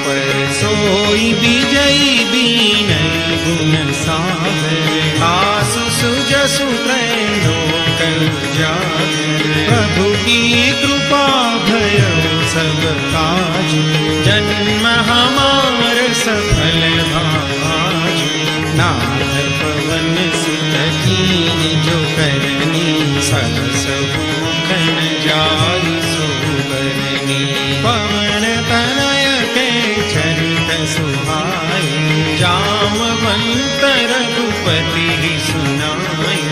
पर। सोई विजयी बीनहि गुण सागर, आसु सुजसु त्रैलोक उजागर। प्रभु की कृपा भयउ सब काजु, जन्म हमार सफल भाजु। नाथ पवन सुत कीन्ह जो करनी, सहस मुखन जाई सोबरनी। पवन तनय के चरित सुहाई, जामवंत रघुपति सुनाई।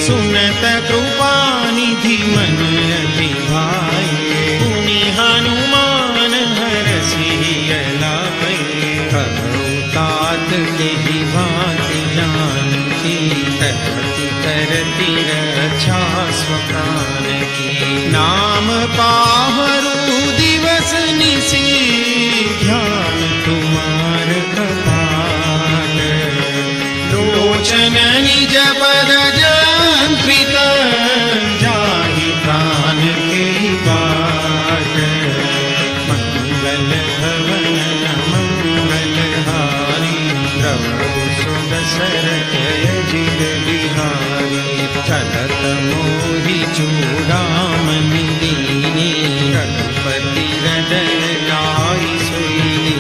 सुनत कृपा निधि मन अति भाए पुनि हनुमान हरषि लाए कहु तात तेहि भांति जानकी तरति तरति रक्षा स्वप्राण की नाम पावरु दिवस निशि ध्यान तुम्हार कपाल लोचन निज पद जंत्रित जाहि प्राण के बाट मंगल भवन मंगल हारी प्रभु सुदशरथ अजिर बिहारी चलत मोहि चूड़ामणि दीनी रघुपति हृदय लाई सोई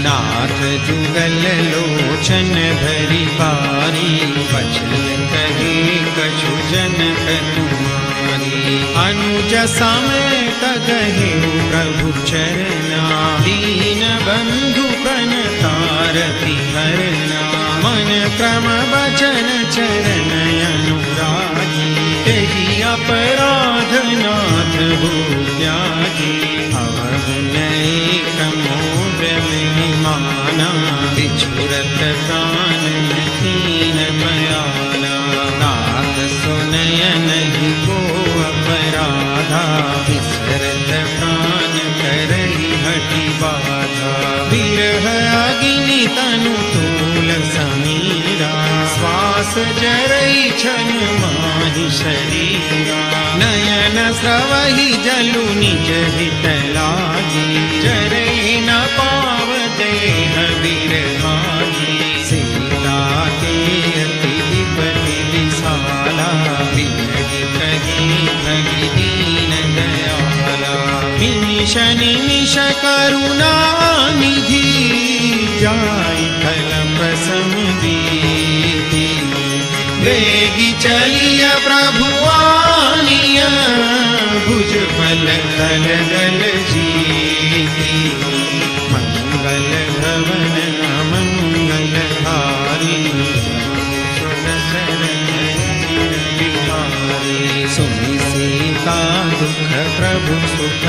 नाथ जुगल लोचन भरी पारी वचन कहे कछु जनक तुम्हारी अनुज समेत गहे प्रभु चरना दीन बंधु प्रणतारति हरना मन क्रम वचन चरण अनुरागी तेहि अपराध नाथ हो त्यागी अवगुणैक मोद माना बिछुरत प्राण हीन बयाना नाथ सुनय नहीं को अपराधा विसरत प्राण करहि हठि बाधा विरह अग्नि तनु तूल समीरा श्वास जरई छन माहि शरीरा नयन स्रवहि जलु निज हित लागी जरई न पाव देह बिरहागी सीता के अति विपति विशाला विरहि कही भगि दीन दयाला निमिष निमिष करुणा निधि जाय कलप समदीति वेगी चलिय प्रभु आनिय भुज बल दल दल जीति मंगल भवन अमंगल हारी सुनि सीता दुख प्रभु सुख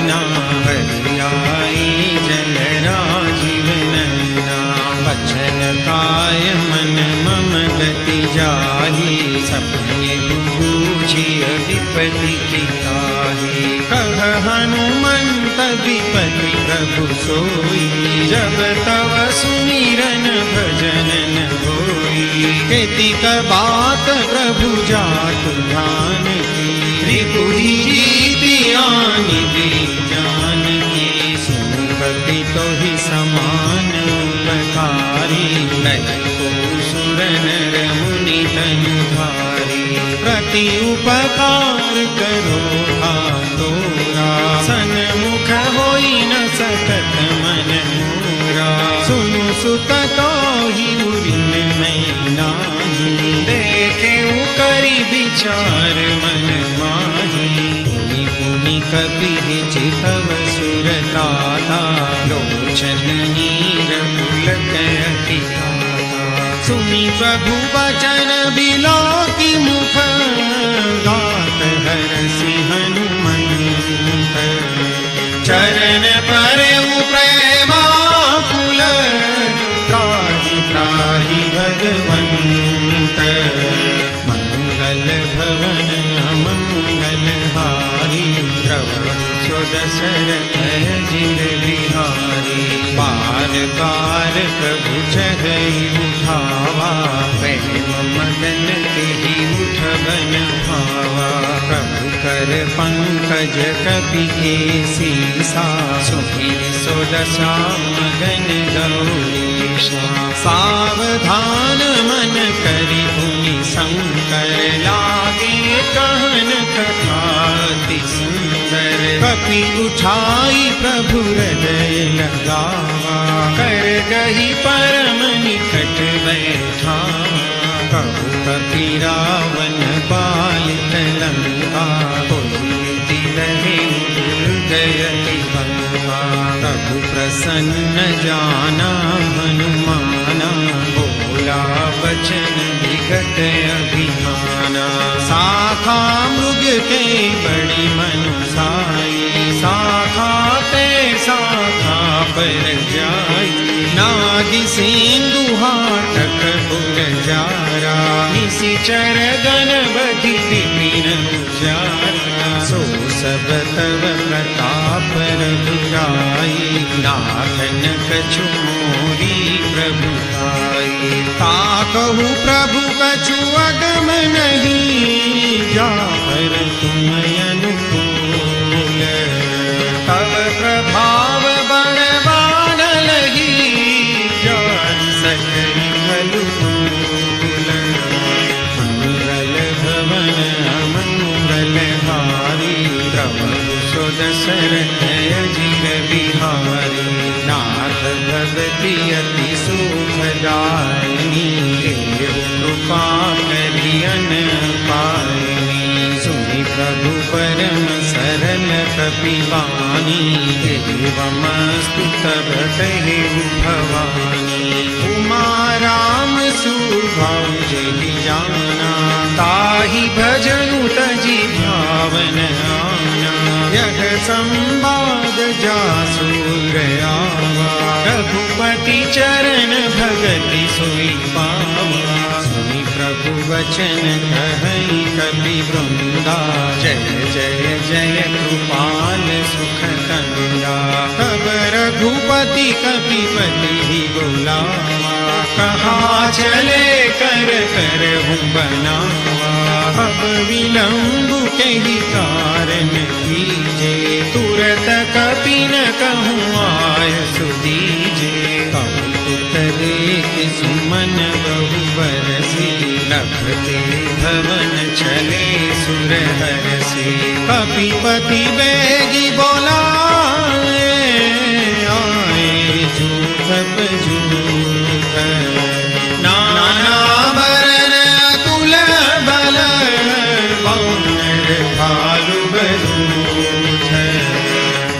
ना हरियाई जल राजीव नैना वचन काय मन मम गति जाही सपने बूझिय विपति की ताही कह हनुमंत विपति प्रभु सोई जब तव सुमिरन भजन न होई केतिक बात प्रभु जातु ध्यान की रिपुहि जीति आनि जान की सुन कपि तोहि समान उपकारी नहीं को सुर नर मुनि तनुधारी प्रति उपकार करो तोरा सन्मुख होई न सकत मन मोरा सुनु सुत तोहि उरिन मैं नाही देखे करि विचार मन माही पुनि पुनि कपि चितव सुरताता लोचन नीर पुलक अति सुनि प्रभु वचन बिलाति मुख गात हरषि हनुमंत चरण परउ प्रेमाकुल त्राहि त्राहि भगवंत मंगल भवन अमंगल हारी प्रभु दशरथ अजिर बिहारी बार बार प्रभु चढ़ई उठावा प्रेम मदन तेहि उठबन भावा प्रभु कर पंकज कपि के सीसा सुधीर सोदशा मगन गौरीशा सावधान मन करि पुनि शंकर लागे कहन कथाति सुंदर कपि उठाई प्रभु हृदय लगावा कर गही परम निकट बैठावा कहु कपि रावण बालित लंका पुलकित रहे हृदय बंका प्रभु प्रसन्न जाना हनुमाना बोला वचन विगत अभिमाना। शाखा मृग के बड़ी मनुसाई, शाखा ते शाखा पर जाई। नागी सिंधु हाटक गुलजारा, निशिचर गणपति विपिन उजारा। सो सब तव प्रताप रघुराई, नाथन कछु मोरी प्रभुताई। ताकहु प्रभु कछु अगम नहीं, जाकर तुम अनुकूल। तव प्रभाव बड़वान लगी, जान सकई फलूल। मंगल भवन अमंगल हारी, द्रवहु सो दशरथ अजिर बिहारी। नाथ भगति अति सुखदायिनी, कृपा करियन पायनी। सुनि प्रभु परम सरल कपिवानी, एवमस्तु तब कहेउ भवानी। उमा राम सुभाउ जहि जाना, ताहि भजनु तजि भावन आना। यह संवाद जासु आवा, रघुपति चरण भगति सोई पावा। सुनि प्रभु वचन कहई कपि वृंदा, जय जय जय कृपाल सुख कंदा। तब रघुपति कपिपति ही बुलावा, कहा चले कर करहु बनावा। अब विलंब के ही कारण कीजे, तुरत कपि न कहूँ आय सुदीजे। कौतुक देख सुमन बहु बरसी, नभते भवन चले सुर हरसी। कपिपति बेगी बोलाए, आए जूथ जूथ। नाना बरन अतुल बल, वानर भालु बरूथ।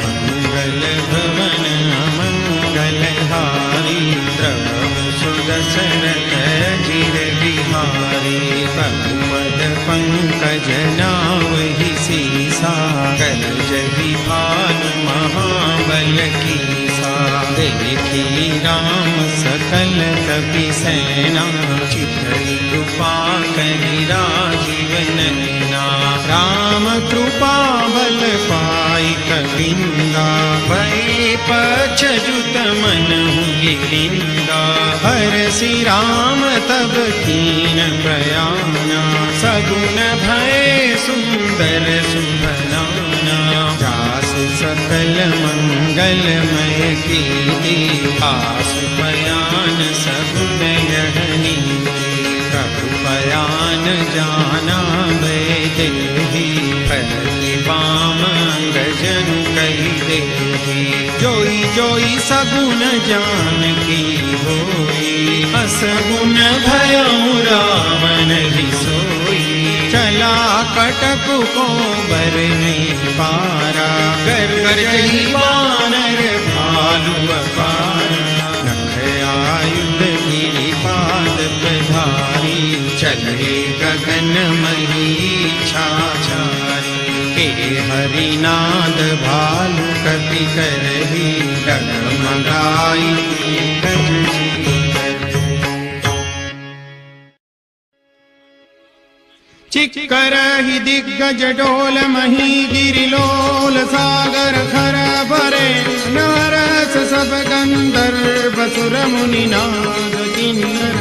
मंगल भवन अमंगल हारी, द्रवहु सो दशरथ अजिर बिहारी। पद पंकज नावहि सीसा, करजहि भानु महाबल कीसा। देखी राम सकल कपि सेना, चितहि कृपा करि राजीव नैना। राम कृपा बल पाई कपिंदा, भय पछजुत मनहु गिरिंदा। हरसि राम तब कीन प्रयाना, सगुन भय सुंदर शुभनाना। जासु सकल मंगलमय कीर्ति, आसु पयान सगुन यह नीति। प्रभु पयान जाना बैदेही, फलति बाम अंगजनु कहि देही। जोई जोई सगुन जानकी होई, असगुन भयउ रावण ही सोई। चला कटक को बर नहीं पारा, गरजहि वानर भालु अपारा। नख आयुध गिरिपाद प्रधारी, चले गगन मही छाछारी। के हरिनाद भालु कपि करही, डगमगाई चिक्करहि दिग्गज डोल मही गिरिलोल। सागर खर भरे नरस सब गंधर्व सुर मुनि नाग किन्नर।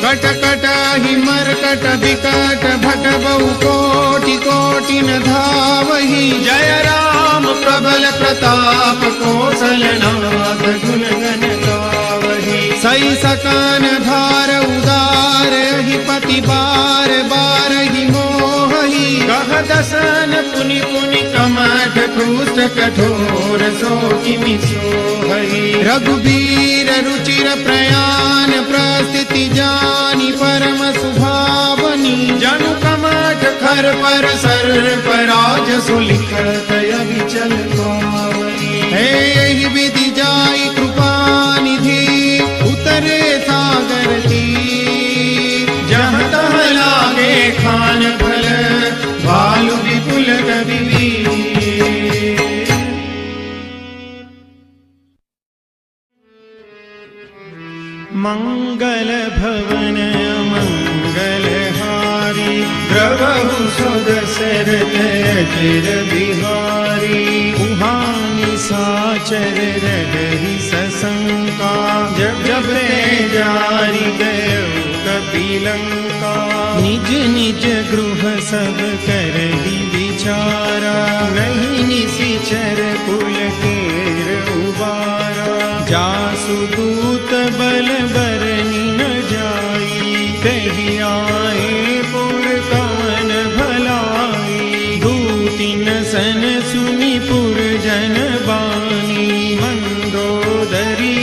कट कट ही मरकट विकट भट बहु कोटि कोटि न धावहि। जय राम प्रबल प्रताप कौशलनाथ, गुण गण गावहि। सई सकान धार उदार, ही पति बार बार ही मोहि। कह दसन पुनि पुनि कमठ, क्रूष्ट कठोर सो किमि सोहि। रघुबीर रुचिर प्रयाण, प्रस्थिति जानी परम सुभावनी। जनु कमठ खर पर सर्प, राज सुलिखत अविचल पावनी। हे यही विधि जाई कृपा निधि, उतरे सागर तीर। मंगल भवन मंगलहारी द्रवहु सुदशरथ अजिर बिहारी उहानि साचर रही सशंका जब जब जारी गयो कपिलंका निज निज गृह सब करहि विचारा नहीं निशिचर कुल केर उबारा जासु दूत बल बरनि न जाई कहि आए पुर कवन भलाई दूतिन सन सुनि पुर जन बानी मंदोदरी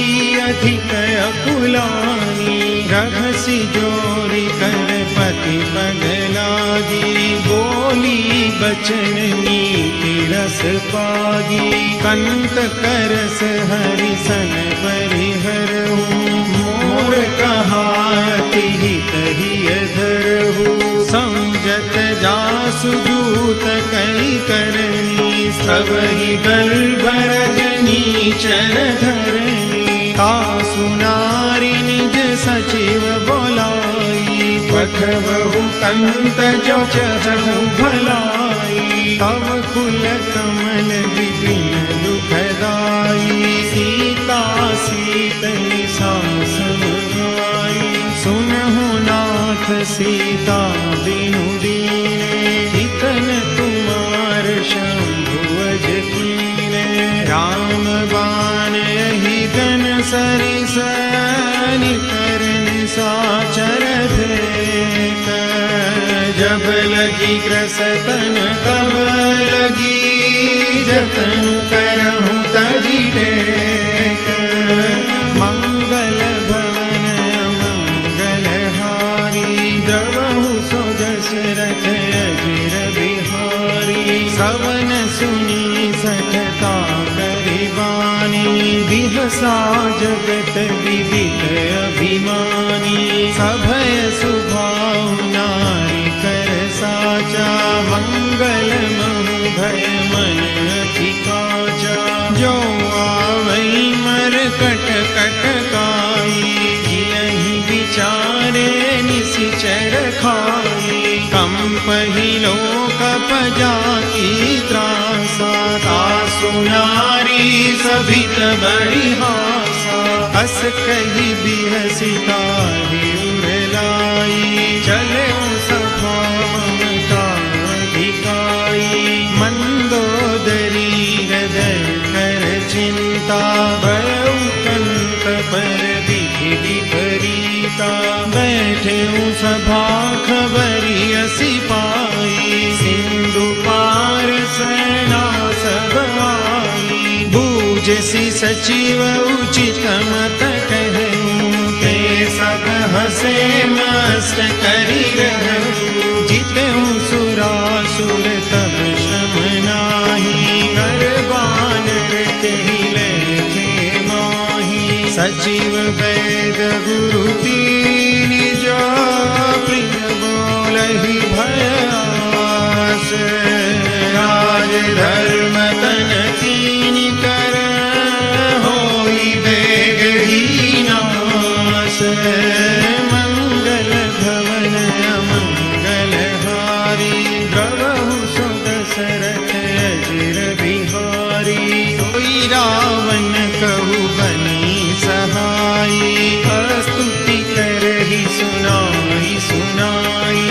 अधिक अकुलानी रहसि जोरी कर पति पगलागी बोली बचन नीति रस पागी कंत करस हरि सन परिहरहु मोर कहाति हित हिय धरहु संजत जासु दूत कई करनी सब ही गल भरजनी चर धरनी तासु नारी निज सचिव बोलाई पठबहु कंत जो चहु भलाई तव कुल कमल विपिन दुखदाई सीता सीतनि सासुराई सुनहु नाथ सीता बिनु दीने इतन तुमार शंभु अज कीने राम बाण यही गन सरिस निकरन साचर भेक जब लगी ग्रसतन तब लगी जतन करहु तजी टेक मंगल भवन मंगलहारी द्रवहु सुदशरथ अजिर बिहारी सवन सुनी सठता करिबानी बिहसा जगत विदित अभिमानी सभय सुभाव नारी कर साचा मंगल महु भय मन अधिकाचा जो आवई मर कट कट काई यही विचारे निशिचर खाई कंपहि लोक पजाकी त्रासा तासु नारी सभित बड़ी हासा अस कही बिहसिता ही उरलाई चले सभा ममता अधिकाई मंदोदरी हृदय कर चिंता भयउ कंत पर विधि विपरीता बैठे सभा खबरी असी पाई सिंधु पार सेना सब आई बूझसी सचिव उचित मत कहूँ ते सब हसे मस्त करी रहूँ जितहु सुरासुर तब श्रम नाही कर बानर कही लेखे माही सचिव वैद गुरु तीन जो प्रिय बोलहि भयास राज धर्म तन तीन कर होई बेग ही नास मंगल भवन मंगलहारी द्रवहु सुदशरथ अजिर बिहारी कोई रावण कहु बनी सहाई स्तुति करहि सुनाई सुनाई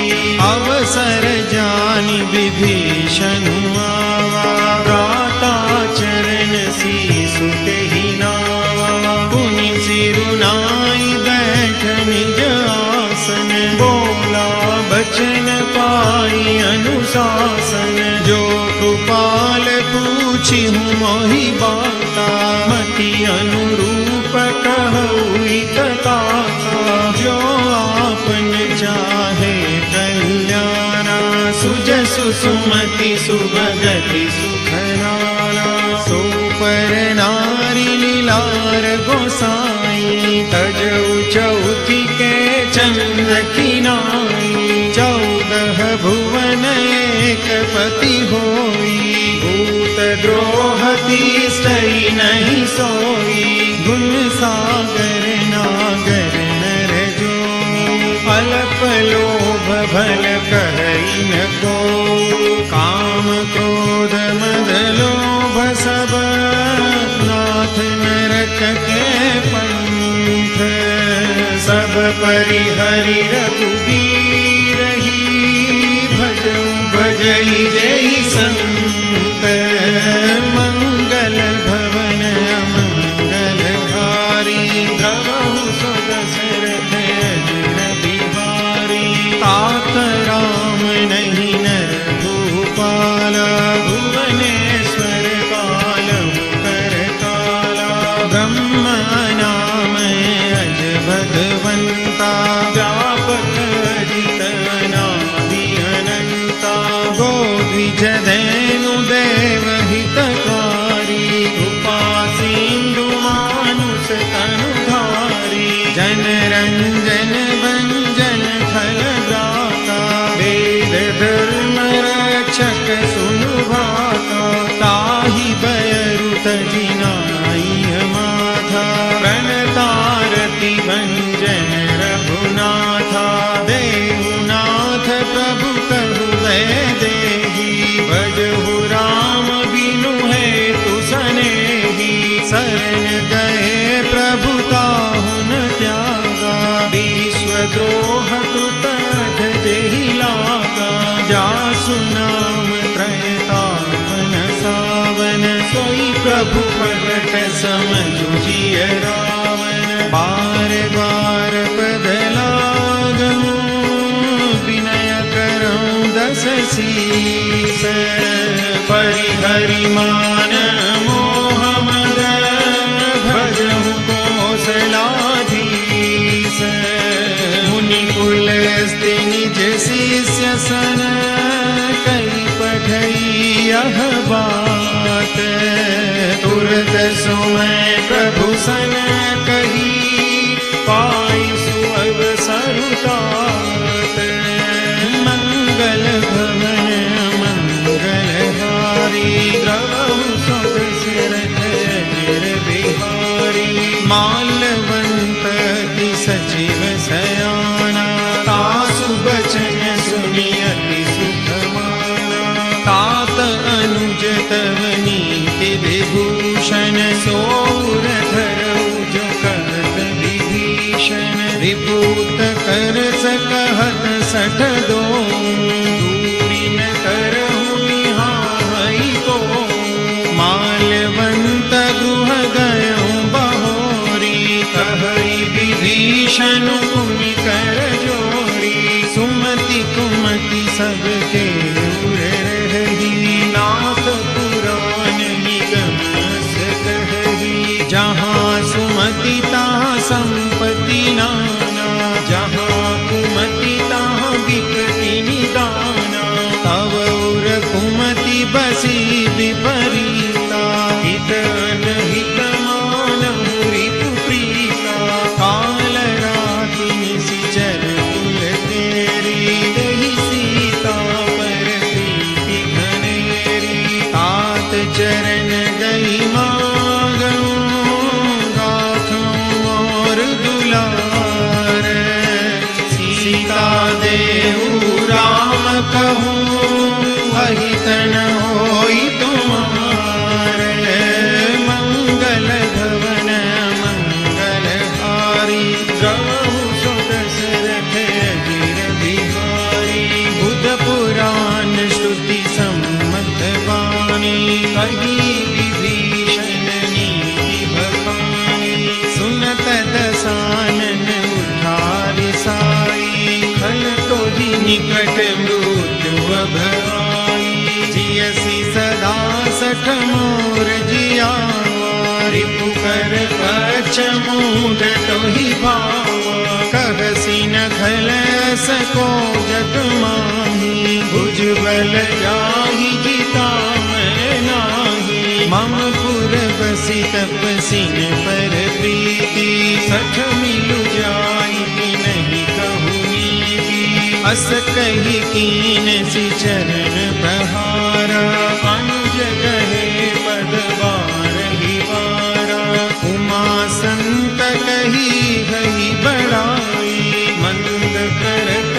अवसर जानि विभीषण आवा प्राता चरण सीसु तेहि नावा पुनि सिरुनाई बैठ निज आसन बोला बचन पाई अनुशासन जो कृपाल पूछि हूँ मोहि बाता मति अनुरूप कहु कथा जो आपन चाहे कल्याणा सुजसु सुमति सुभगति सुखनाना सो पर नारी लीलार गोसाई तजौ चौथी के चंद्र की नाई 14 भुवन एक पति होई भूत द्रोह तीसरी नहीं सोई गुण सागर नागर नर पाप लोभ भल कहई न को, काम क्रोध मद लोभ सब नाथ नरक के पंथ। सब परिहरि रघुबीर ही, भजऊ भजई जय संत। मंगल भवन अमंगलहारी, द्रवहु सुत दशरथ अजिर बिहारी। तात राम नहीं नर भूपाला, भुवनेश्वर कालहु करताला। ब्रह्म नाम अज भगवंता, व्यापक अजित अनादि अनंता। गो द्विज धनु देव हितकारी, कृपा सिंधु मानुष तनुधारी। जन रंजन भंजन फल दाता, वेद धर्म रक्षक सुनु भाता। ताहि बयरु तजिनाई माथा, प्रणतारति भंजन रघुनाथा। देहुनाथ प्रभु कहु वैदेही, भजहु राम बिनु हेतु सनेही। शरण गए प्रभु ताहु न त्यागा, विश्वद्रोह कृत जेहि लागा। जासु नाम त्रयतापन सावन, सोई प्रभु प्रगट समझु जिय रावण। बार बार पद लागहु, विनय करऊं दस शीस। परिहरि मान मोह मद, भजहु कौशलाधीश। मुनि कुल स्ति निज शिष्य सन, कई पठई यह बात। तुरत सुमय प्रभु सन कही, पाई सुअवसर तात। मंगल भवन मंगलहारी, द्रवहु सुत दशरथ अजिर बिहारी। माल्यवंत अति सचिव सयाना, तासु बचन सुनि अति सुख माना। तात अनुज तव नीति विभूषण, सोर धरऊ जो कहत विभीषण। विभूत कर सकहत सठ दो, दूरी न करहु निहाई को। माल्यवंत गृह गयऊं बहोरी, कहई विभीषण मुनि कर जोरी। सुमति कुमति सबके उर रही, नाथ पुराण निगम अस कहई। जहाँ सुमति तहाँ संपत्ति नाना, जहाँ कुमति तहाँ विपत्ति निदाना। तव उर कुमति बसी विपरीता, हित अनहित मानहु रिपु प्रीता। काल राति निशिचर कुल तेरी, दहि सीता पर प्रीति घनेरी। तात चरण गई मागऊं, गाथूं और दुलार। सीता देहु राम कहूँ, अहितन होई तुम्हार। मंगल भवन मंगलहारी, द्रवहु सुत दशरथ अजिर बिहारी। बुध पुराण श्रुति सम्मत वाणी, कही विभीषण नीति बखानी। सुनत दसानन उठारि साई, खल तोहि निकट मृत्यु भयाई। जियसि सदा सठ मोर जियावा, रिपु कर पक्ष मूढ़ तोहि भावा। कहसि न खल सको जग माही, भुजबल जाहि जिता मैं नाही। मम पुर बसि तपसिन पर प्रीति, सठ मिलु जाई नहीं कहु नीति। अस कही कीन सि चरण प्रहारा, अनुज गहे पद बारहि बारा। उमा संत कही गई बड़ाई, मंद करत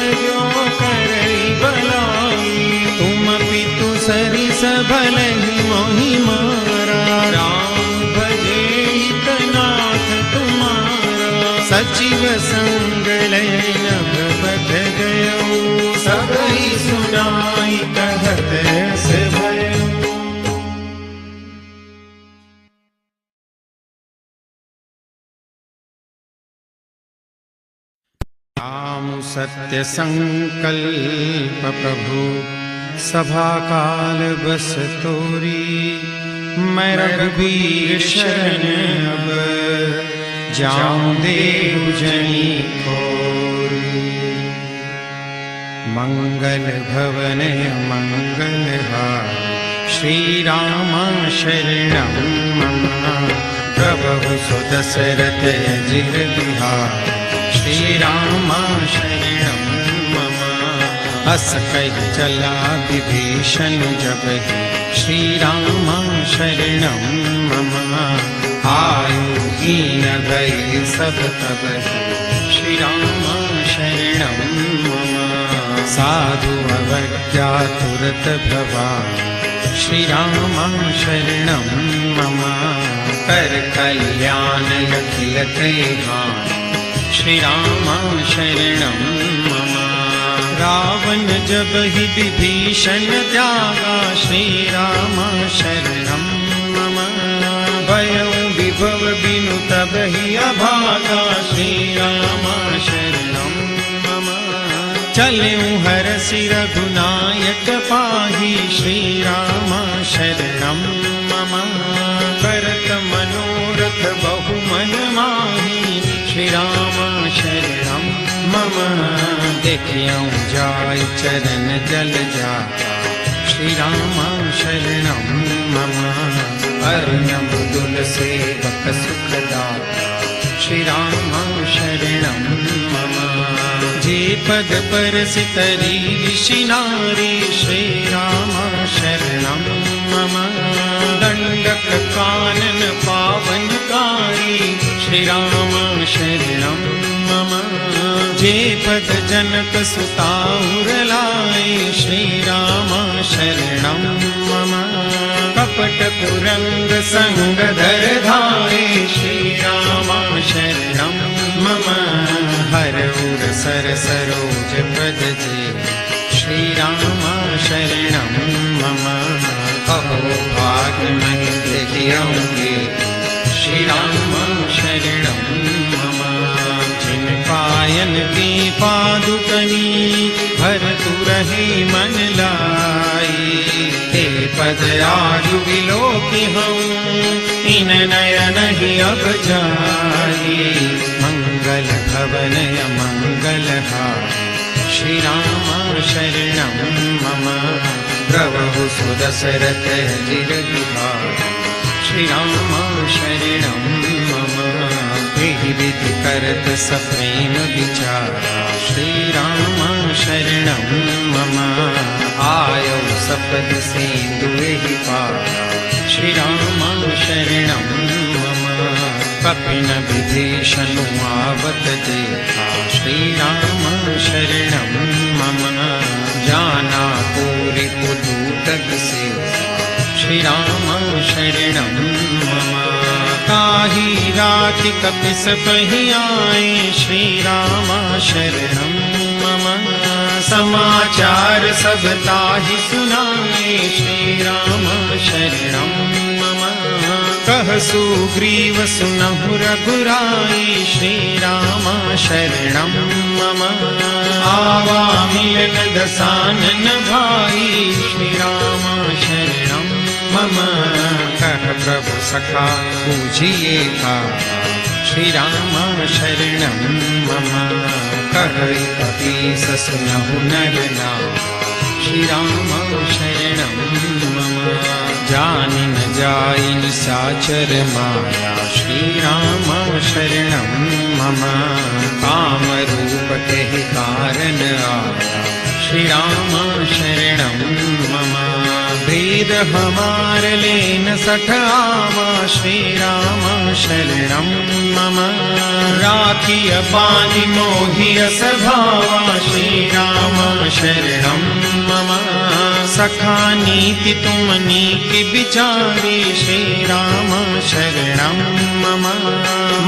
भलहि मोहि मारा, राम भजे हितनाथ तुम्हारा। सचिव संग लय नभ गयो, सबहि सुनाई कहत अस भयो। राम सत्य संकल्प प्रभु, सभा काल बस तोरी। मैं रघुबीर शरण अब, जाऊं देव जनी खोरी। मंगल भवन मंगल हारी, श्री राम शरणं मम। प्रभु सुदशरथ अजिर बिहारी, श्री राम शरणं मम। अस कहि चला विभीषण जबहि, श्री राम शरणं मम। आयु हीन भय सब तबहि, श्री राम शरणं मम। साधु अवज्ञा तुरत भवानि, श्री राम शरणं मम। कर कल्याण अखिल कल्याण, श्री राम शरणं मम। रावण जब ही विभीषण त्यागा, श्री राम शरणं मम। भयउ विभव बिनु तब ही अभागा, श्री राम शरणं मम। चलऊं हरषि रघुनायक पाहि, श्री राम शरणं मम। करत मनोरथ बहु मन माहि, श्री राम शरणं मम। देखियऊं जाय चरण जल जाता, श्री राम शरणं मम। अर्नब दुल सेवक सुखदाता, श्री राम शरणं मम। जे पद परसितरी ऋषि नारी, श्री राम शरणं मम। दंडक कानन पावनकारी, श्री राम शरणं मम। जे पद जनक सुता उरलाए, श्री राम शरणं मम। कपट कुरंग संग धर धारे, श्री राम शरणं मम। हर उर सर सरोज पद जे, श्री राम शरणं मम। अहो भाग्य मैं देखियऊंगे, श्री राम शरणं मम। जिन पायन की पादुकनी, भरतु रहे मन लाई। ते पद आजु विलोकि हूँ, इन नयन ही अब जाई। मंगल भवन मंगल हारी, श्री राम शरणं मम। प्रभु सुदशरथ अजिर बिहारी, श्री राम शरणं मम। विधि विधि करत सप्रेम विचारा, श्री राम शरणं मम। आयौ सपद सिंधु पारा, श्री राम शरणं मम। कपिन विभीषण आवत देखा, श्री राम शरणं मम। जाना पूरी पुदूतक से, श्री राम शरणं मम। ताहि राति कपिस पहि आए, श्री राम शरणं मम। समाचार सब ताहि सुनाए, श्री राम शरणं मम। कह सुग्रीव सुनहु रघुराई, श्री राम शरणं मम। आवा मिलन दसानन भाई, श्री राम शरणं मम। कह प्रभु सखा पूजिए का, श्री राम शरणं मम। कह कपीस सुनहु नर नाम, श्री राम शरणं मम। जानि न जाई निशाचर माया, श्री राम शरणं मम। काम रूप के कारण आया, श्री राम शरणं मम। वेद हमार लेन सठ आवा, श्री राम शरणं मम। राखिय पानि मोहि स्वभावा, श्री राम शरणं मम। सखा नीति तुम नीति विचारी, श्री राम शरणं मम।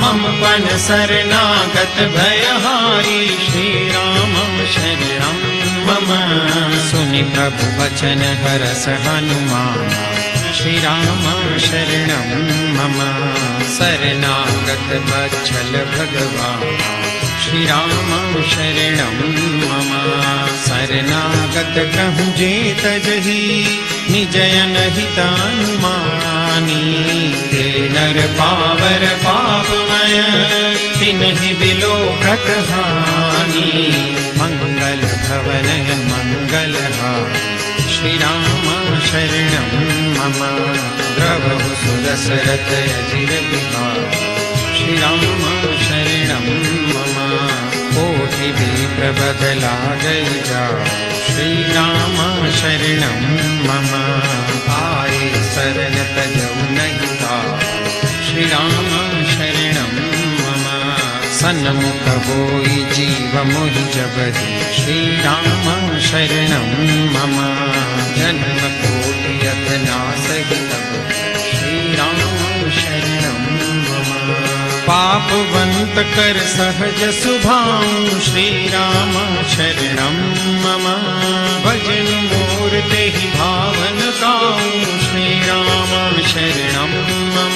मम पन शरणागत भयहारी, श्री राम शरणं मम। सुनि प्रभु वचन हरस हनुमान, श्री राम शरणं मम। शरणागत वत्सल भगवान, श्री राम शरणं मम। शरणागत कहूँ जेत जही, निजयन हितानुमानी। हे नर पावर पापमय, तिन्हि बिलोकत हानि। मंगल भवनय मंगलहारी, श्री राम शरणं मम। द्रवहु सुदशरथ अजिर बिहारी, श्री राम शरणं मम। कोटि विप्रबध लागै जा, श्री राम शरणं मम। आए शरण तजौ नहीं तारै, श्री राम शरणं मम। सन्मुख होई जीव मोहि जबहि, श्री राम शरणं मम। जन्म कोटि अथ नासहि तब, श्री राम शरणं मम। पापवंत कर सहज सुभाऊ, श्री राम शरणं मम। भजन मोर तेहि भावन गाऊं, श्री राम शरणं मम।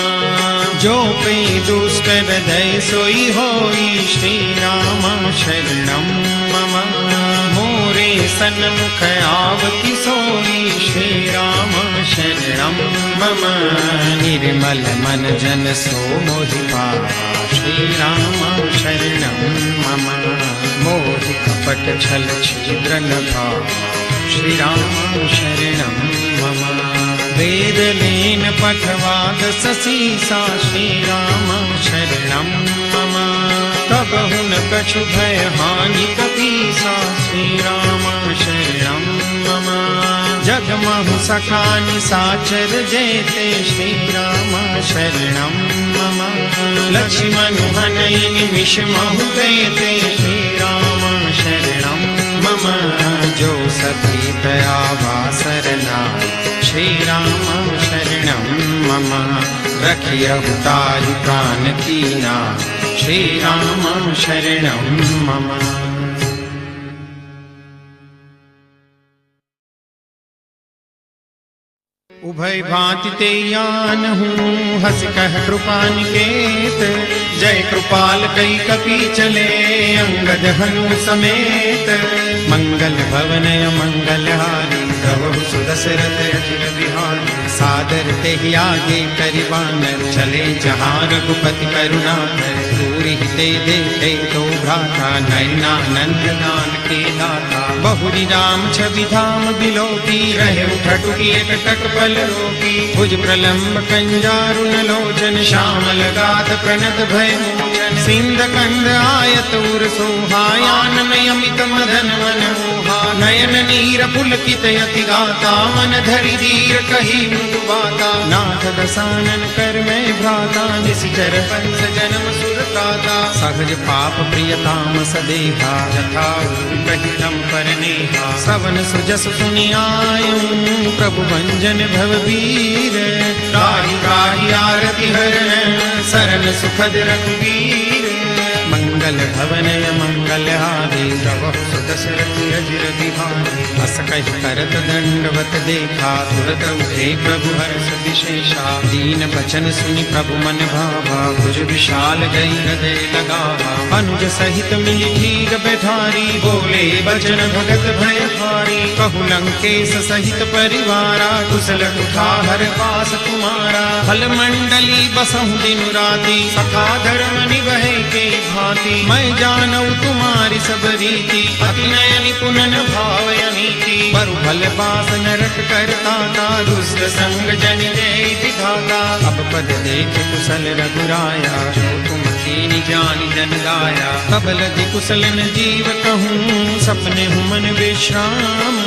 जो पे दुष्ट हृदय सोई होई, श्री राम शरणं मम। मोरे सन्मुख आवति सोई, श्री राम शरणं मम। निर्मल मन जन सो मोहि पावा, श्री राम शरणं मम। मोहि कपट छल छिद्र न भावा, श्री राम शरणं मम। वेद लेन पठवाद ससीसा, श्री राम शरणं मम। कबहु न कछु भय हानि कपीसा, श्री राम शरणं मम। जगमहु सखा निसाचर जेते, श्री राम शरणं मम। लक्ष्मण हनई निमिष महु देते, श्री राम शरणं मम। जो सती दयावा सरनाई, श्री राम शरणं मम। रखियहु ताहि प्राण कीना, श्री राम शरणं मम। उभय भांति ते यान हूँ, हस कह कृपा निकेत। जय कृपाल कई कपि चले, अंगद हनु समेत। मंगल भवनय मंगलहारी, प्रभु सुदशरथ अजिर बिहारी। सादर तेहि आगे करिबानर, चले जहाँ रघुपति करुणाकर। दूरि ते देखे तो भ्राता, नयनानंद दान के दाता। बहुरी राम छवि धाम बिलोकी, रहे उठटुकी एक टक पल रोकी। भुज प्रलम्ब कंजारुण लोचन, श्यामल गाध प्रणत भय मोचन। सिंध कंद आयत उर सोहायान में अमित मदन मन मोहा। नयन नीर पुलकित यति गाता, मन धरि धीर कही मृदु बाता। नाथ दसानन कर में भ्राता, निशिचर पंस जन्म सुर त्राता। सहज पाप प्रियताम सदेहा, यथा कहितम पर नेहा। श्रवण सुजस सुनि आयऊं, प्रभु भंजन भवबीर। त्राहि त्राहि आरति हरण, शरण सुखद रघुवीर। मंगल भवनय मंगलहारी, प्रभु सुदशरथ अजिर बिहारी। अस कहि करत दंडवत देखा, तुरत उठे प्रभु हर्ष विशेषा। दीन बचन सुनि प्रभु मन भावा, भुज विशाल गई हृदय लगावा। अनुज सहित मिली धीर बैठारी, बोले बचन भगत भयहारी। कहु लंकेश सहित परिवारा, कुशल कुठार पास तुम्हारा। फल मंडली बसहु दिन राति, सखा धर्म निभै के भांति। मैं जानऊ तुम्हारी सब रीति, अति नय निपुण भावय नीति। बरु भल पास नरक करता, दुष्ट संग जन जय विधाता। अब पद देख कुशल रघुराया, जो तुम कीनी जानि जन गाया। कब लगी कुशल न जीव कहूँ, सपने हूँ मन विश्राम।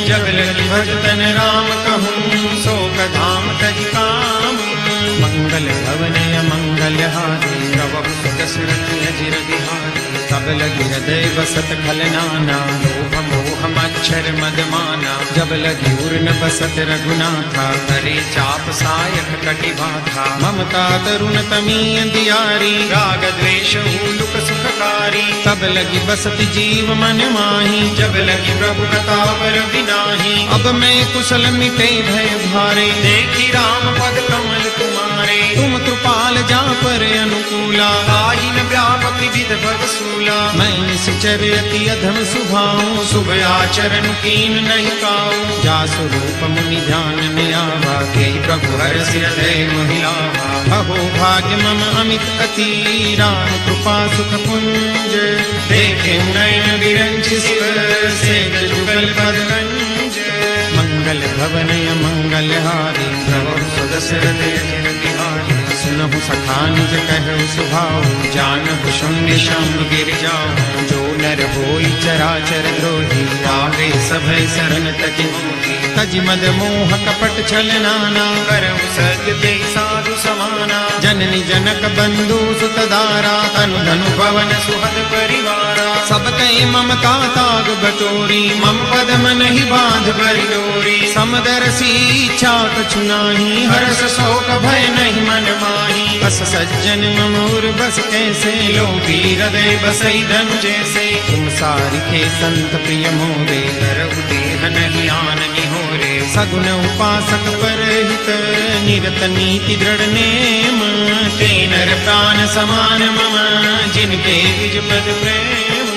जब लगी भजतन राम कहूँ, शोक धाम तज काम। मंगल भवनय मंगलहारी, प्रभु सुदशरथ अजिर बिहारी। तब लगी हृदय बसत खल नाना, लोभ मोह मच्छर मदमाना जब लगी उर्न बसत रघुनाथा करे चाप सायक कटिभा था ममता तरुण तमी अंधियारी राग द्वेष लुक सुखकारी तब लगी बसत जीव मन माही जब लगी प्रभु कथा पर बिनाही अब मैं कुशल मिटे भय भारे देखी राम पद कमल तुम्हारे तुम कृपाल जा पर अनुकूला आई न व्यापक विध भव सूला मैं निश्चर अति अधम सुभाऊं शुभ आचरण कीन नहीं काऊं जा स्वरूप मुनि ध्यान में आवा के प्रभु हर हृदय महिलावा अहो भाग्य मम अमित अति राम कृपा सुख पुंज देखे नयन विरंच से जुगल पदरंज मंगल भवन मंगल हारी प्रभु सदशरथ बिहारी सुनहु सखा निज कहु सुभाऊ जानहु शून्य शंभ गिर जाऊं जो नर होई चराचर द्रोही आगे सभय शरण तजि तजि मद मोह कपट छल नाना करहु सत्य साधु समाना जननी जनक बंधु सुत दारा तनु धनु भवन सुहद परिवारा सब कई ममता ताग बटोरी मम पद मन ही बांध भरी डोरी समदरसी इच्छा कछु नाही हर्ष शोक भय नहीं मन माही बस सज्जन ममोर बस कैसे लोभी हृदय बसई धन जैसे तुम सारिखे संत प्रिय मोरे करहु देह नहीं आन निहोरे सगुन उपासक पर हित निरत नीति दृढ़ नेम ते नर प्राण समान मम जिनके निज पद प्रेम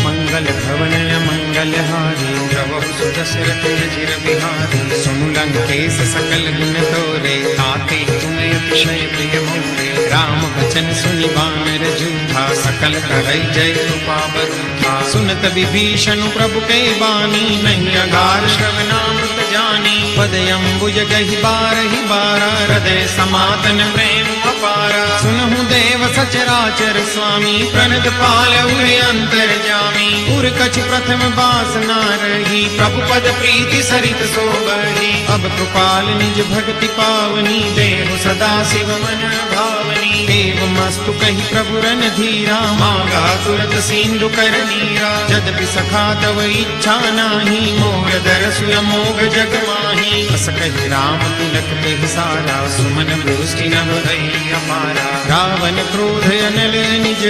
मंगल भवन मंगल हारी प्रभु सुदशरथ अजिर बिहारी सुनु लंकेश सकल गुण तोरे ताते तुम्हें अतिशय प्रिय मोरे राम वचन सुनि बानर जूठा सकल करई जय कृपा बरूठा सुनत विभीषण प्रभु के बानी नहीं अगार श्रवणामृत जानी पदयंबुज गहि बारहि बारा हृदय समातन प्रेम अपारा सुनहु देव सचराचर स्वामी प्रणत पाल उरे अंतर जामी उर कछ प्रथम बासना रही प्रभु पद प्रीति सरित सोबही अब कृपाल निज भक्ति पावनी देव सदा शिव मन भावनी एवं मस्तु कही प्रभु रन धीरा मांगा तुरत सिंधु कर नीरा यद्यपि सखा तव इच्छा नाही मोर दरसु अमोघ जग माही अस कही राम तिलक ते सारा सुमन वृष्टि न भई अपारा रावण क्रोध अनल निज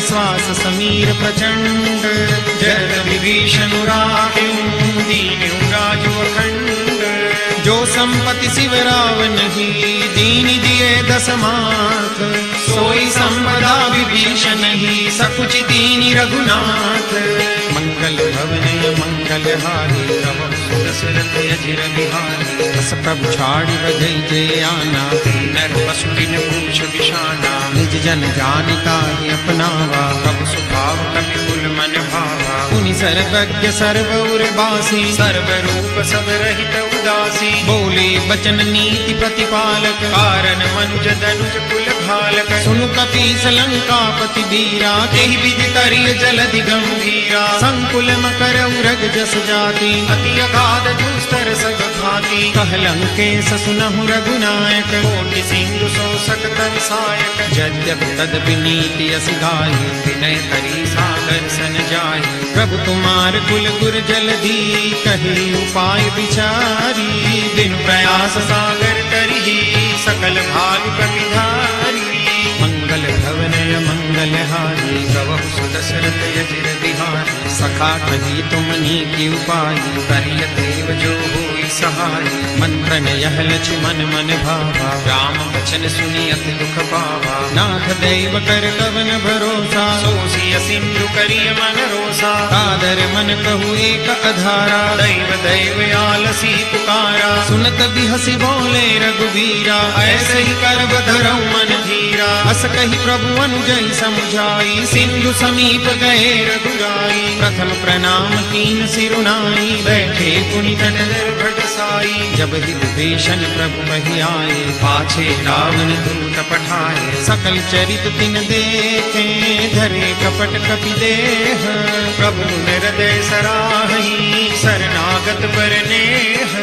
श्वास समीर प्रचंड जय विभीषण राख्यूं दीन्यू राजू अखंड जो संपत्ति शिव रावण ही दीन दिए दसमाथ सोई संपदा विभीषण ही सकुच दीनि रघुनाथ मंगल भवन मंगल हारी प्रभु सुदशरथ अजिर बिहारी बस प्रभु छाड़ी बजई जय आना नर पशुपिन पूछ विषाना निज जन जानिता ही अपनावा प्रभु स्वभाव कपि कुल मन भावा पुनि सर्वज्ञ सर्व उर्वासी सर्व रूप सब रहित उदासी बोले बचन नीति प्रतिपालक कारण मनुज धनुज कुल घालक सुनु कपीस लंकापति वीरा तेहि विधि करिय जलधि गंभीरा संकुल मकर उरग जस जाति अति अगाध दुस्तर सब घाति कह लंकेश सुनहु रघुनायक कोटि सिंधु शोषक तन सायक यद्यपि तदपि नीति अस गाई विनय करी सागर सन जाई प्रभु तुम्हार कुल गुर जलधि कही उपाय विचारी दिन प्रयास सागर करी सकल भाग कपिधारी मंगल भवन मंगल हारी प्रभु सुदशरथ अजिर बिहारी सखा कही तुमनी की उपाय करिय देव जो होई सहाय मंत्र न यह लक्ष्मण मन भावा राम वचन सुनि अति दुख पावा नाथ देव कर कवन भरोसा सोसिय सिंधु करिय मन रोसा कादर मन कहु एक अधारा दैव दैव आलसी पुकारा सुनत बिहसी बोले रघुवीरा ऐसे ही कर बधरऊ मन धीरा अस कही प्रभु अनुजय समुझाई सिंधु समीप गए रघुराई प्रथम प्रणाम कीन सिरुनाई बैठे पुनि तट भट साई जब ही विभीषण प्रभु कही आए पाछे रावण दूत पठाए सकल चरित तिन देखे धरे कपट कपि देह प्रभु हृदय सराही शरणागत पर नेह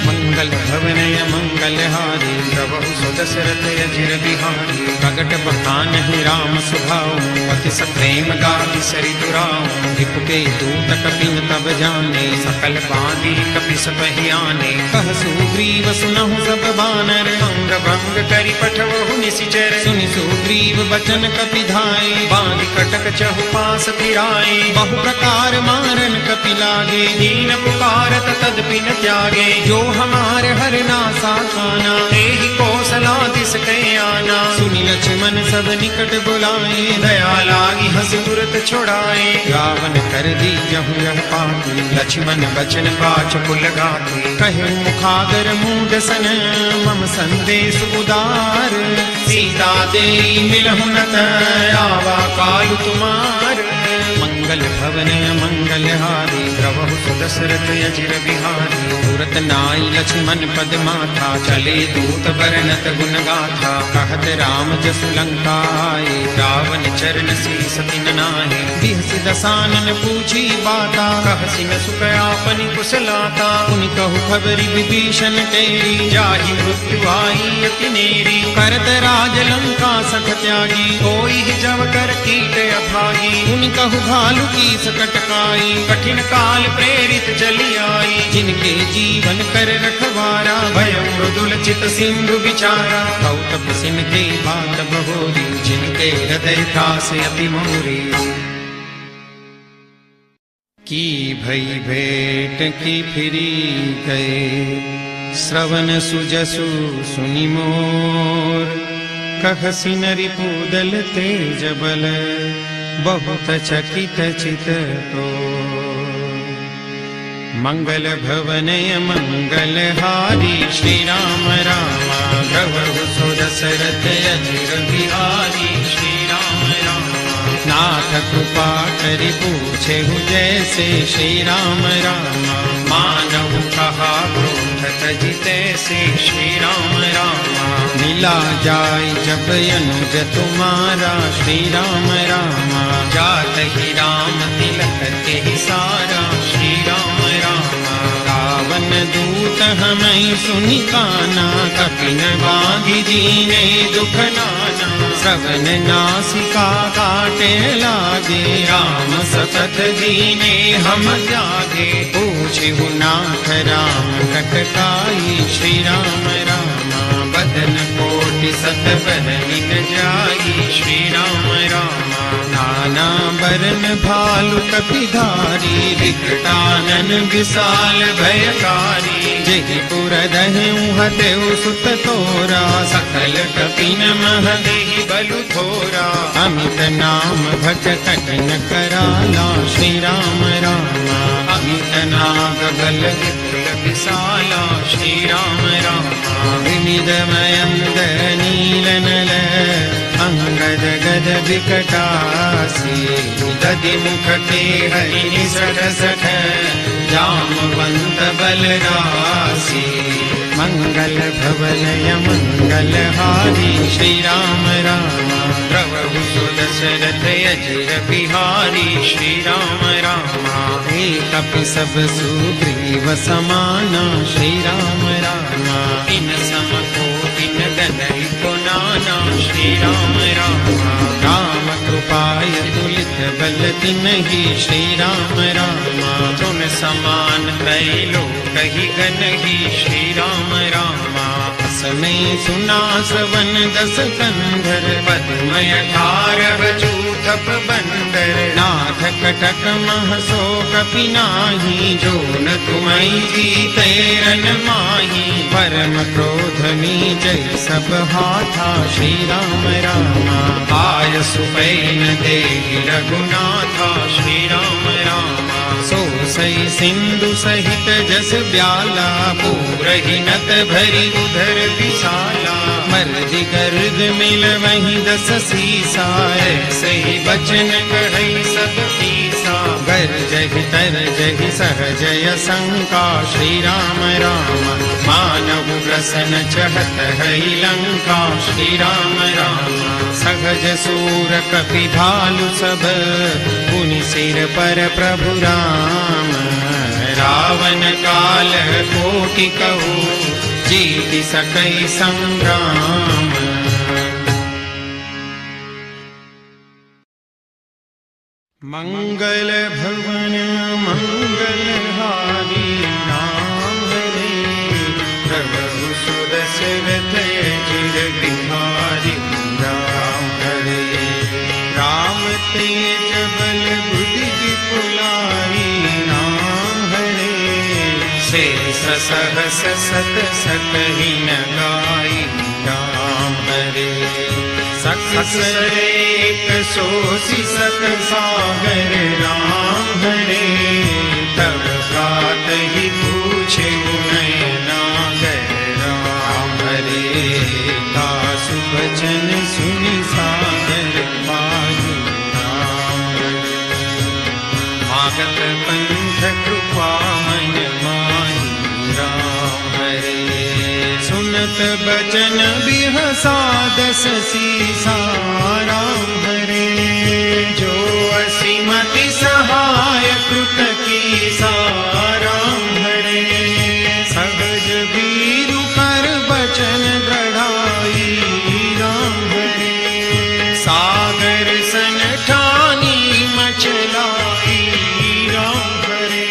मंगल भवन मंगल हारी प्रभु दशरथ अजिर बिहारी प्रगट बखान ही राम सुभाओ अति सप्रेम गाति सरि दुराओ रिपु के दूत कपिन तब जाने सकल बांधी कपि सब ही आने कह सुग्रीव सुनहु सब बानर अंग भंग करि पठवहु निशिचर सुनि सुग्रीव बचन कपि धाये बांध कटक चहु पास फिराए बहु प्रकार मारन कपि लागे दीन पुकारत तदपिन त्यागे जो हमारे हरना साखाना तेहि कौशलादिस कै आना सुनि लक्ष्मण सब निकट बुलाए दया लागी हंसि तुरत छुड़ाए रावण कर दी जहु यह पाती लक्ष्मण बचन पाछ पुल गाती कहे मुखागर मूड सन मम संदेश उदार सीता दे मिलहु न आवा काल तुम्हार मंगल भवन मंगल हारी द्रवहु सुदशरथ अजिर बिहारी तुरत नाई लक्ष्मण पद माथा चले दूत बरनत गुण गाथा कहत राम जसु लंका आए रावण चरण शीस तिन नाहि बिहसि दसानन पूछी बाता कहसि न सुख आपनि कुशलाता उनि कहु खबरि विभीषण तेरी जाहि मृत्यु आई अति नेरी करत राज लंका सख त्यागी कोई जव कर कीट अभागी उनि कहु भालु की सकटकाई कठिन काल प्रेरित चली आई जिनके जीवन कर रखवारा भयं मृदुल चित सिंधु विचारा कौतप सिन के बात बहोरी जिनके हृदय त्रास अति मोरी की भई भेंट की फिरी गए श्रवण सुजसु सुनि मोर कहसि नरिपुदल तेज बल बहुत चकित चित तो मंगल भवनय मंगल हारी श्री राम रामा प्रभु सो दशरथ अजिर बिहारी श्री राम रामा नाथ कृपा करि पूछे जैसे श्री राम रामा मानव कहा क्रोध तजिते से श्री राम रामा मिला जाय जब अनुज तुम्हारा श्री राम रामा जात ही राम तिलक के सारा श्री राम रामा रावण दूत हमें सुनि काना कपिन बांधि दीने दुख नाना श्रवण नासिका काटे लागे राम सतत दीने हम जागे पूछे नाथ राम कटकाई श्री राम रामा बदन कोटि सत बहन जाई श्री राम रामा नाना बरन भालु कपिधारी विकटानन विशाल भयकारी जहि पुर दहु हतेउ सुत तोरा सकल कपिन मह देहि बलु थोरा अमित नाम भज कठिन कराला श्री राम रामा अमित नाग बल विपुल विशाला श्री राम रामा विनिद मयंद नील नल अंगद गद विकटासी दधि मुख के हरि सठ सठ जामवंत बलरासी मंगल भवनय मंगल हारी श्री राम रामा प्रभु सो दशरथ अजिर बिहारी श्री राम रामा कपि सब सुग्रीव समाना श्री राम रामा इन सम कोटि गदहि पुनाना श्री राम रामा राम कृपाय तुलित बल तिन्हि श्री राम रामा तुम समान त्रैलोक ही गनहि श्री राम रामा असमय सुना श्रवण दस कंधर पद्मय ठारव चूथप बंदर नाथ कटक महसो कपि नाही जो न तुम्हि जीते रन माही परम क्रोध नीचै सब हाथा श्री राम रामा आय सुपैन देहि रघुनाथा श्री राम रामा सो सई सिंधु सहित जस ब्याला पूरहि नत भरी उधर विशाला मर्दि गर्द मिल वही दस सीसा सही बचन कहई सब पीसा गरजहि तरजहि सहजय शंका श्री राम रामा मानव ग्रसन चहत हई लंका श्री राम रामा सहज सूर कपि भालु सब पुनि सिर पर प्रभु राम रावण काल कोटि कहु जीति सकै संग्राम। मंगल भवन मंगलहारी राम हरे, प्रभु सुदशरथ अजिर बिहारी राम हरे। राम तेज बल बुद्धि विपुलाई राम हरे, शेष सहस सत सकहि न गाई राम हरे। एक सोसी सत सागर राम हरे, तब प्रात ही पूछे नयनागर राम हरे। दासु वचन सुनि सागर पाहि राम हरे, भागत पंथ कृपा मन माहि राम हरे। सुनत बचन बिहसा दस सीसा राम हरे, जो असीमति सहाय कृत कीसा राम हरे। सहज वीरु कर बचन गढ़ाई राम हरे, सागर सन ठानी मचलाई राम हरे।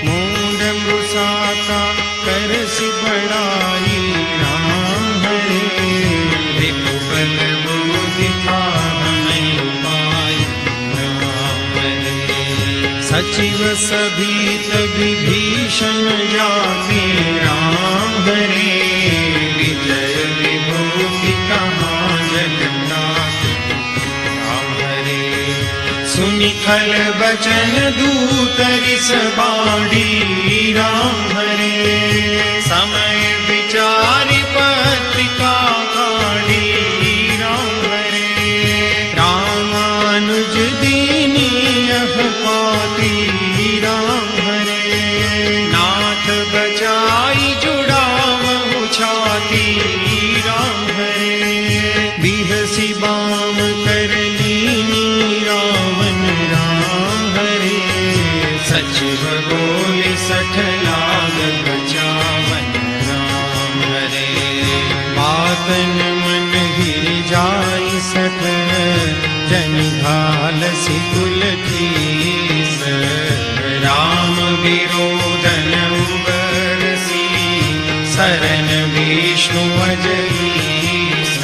मूढ़ मृषाता करसि बड़ाई राम हरे, विपुल बुद्धि नहीं पाई राम हरे। सचिव सभीत विभीषण जाति राम हरे, विजय विभूति कहाँ जगन्नाथ राम हरे। सुनि खल बचन दूत रिस बाढ़ी राम हरे, समय विचारि पत्रिका काढ़ी राम हरे। रामानुज दीनी यह पाती राम हरे, नाथ बचाई जुड़ावहु छाती राम हरे। बिहसी बाम कर लीनी रावण राम हरे, सचिव बोले सठ लाग बचावन राम हरे। बातन मन हिर जाई सठ, जनि घाल सिकुल कीस। राम विरोधन उबरसी, शरण विष्णु अजईस।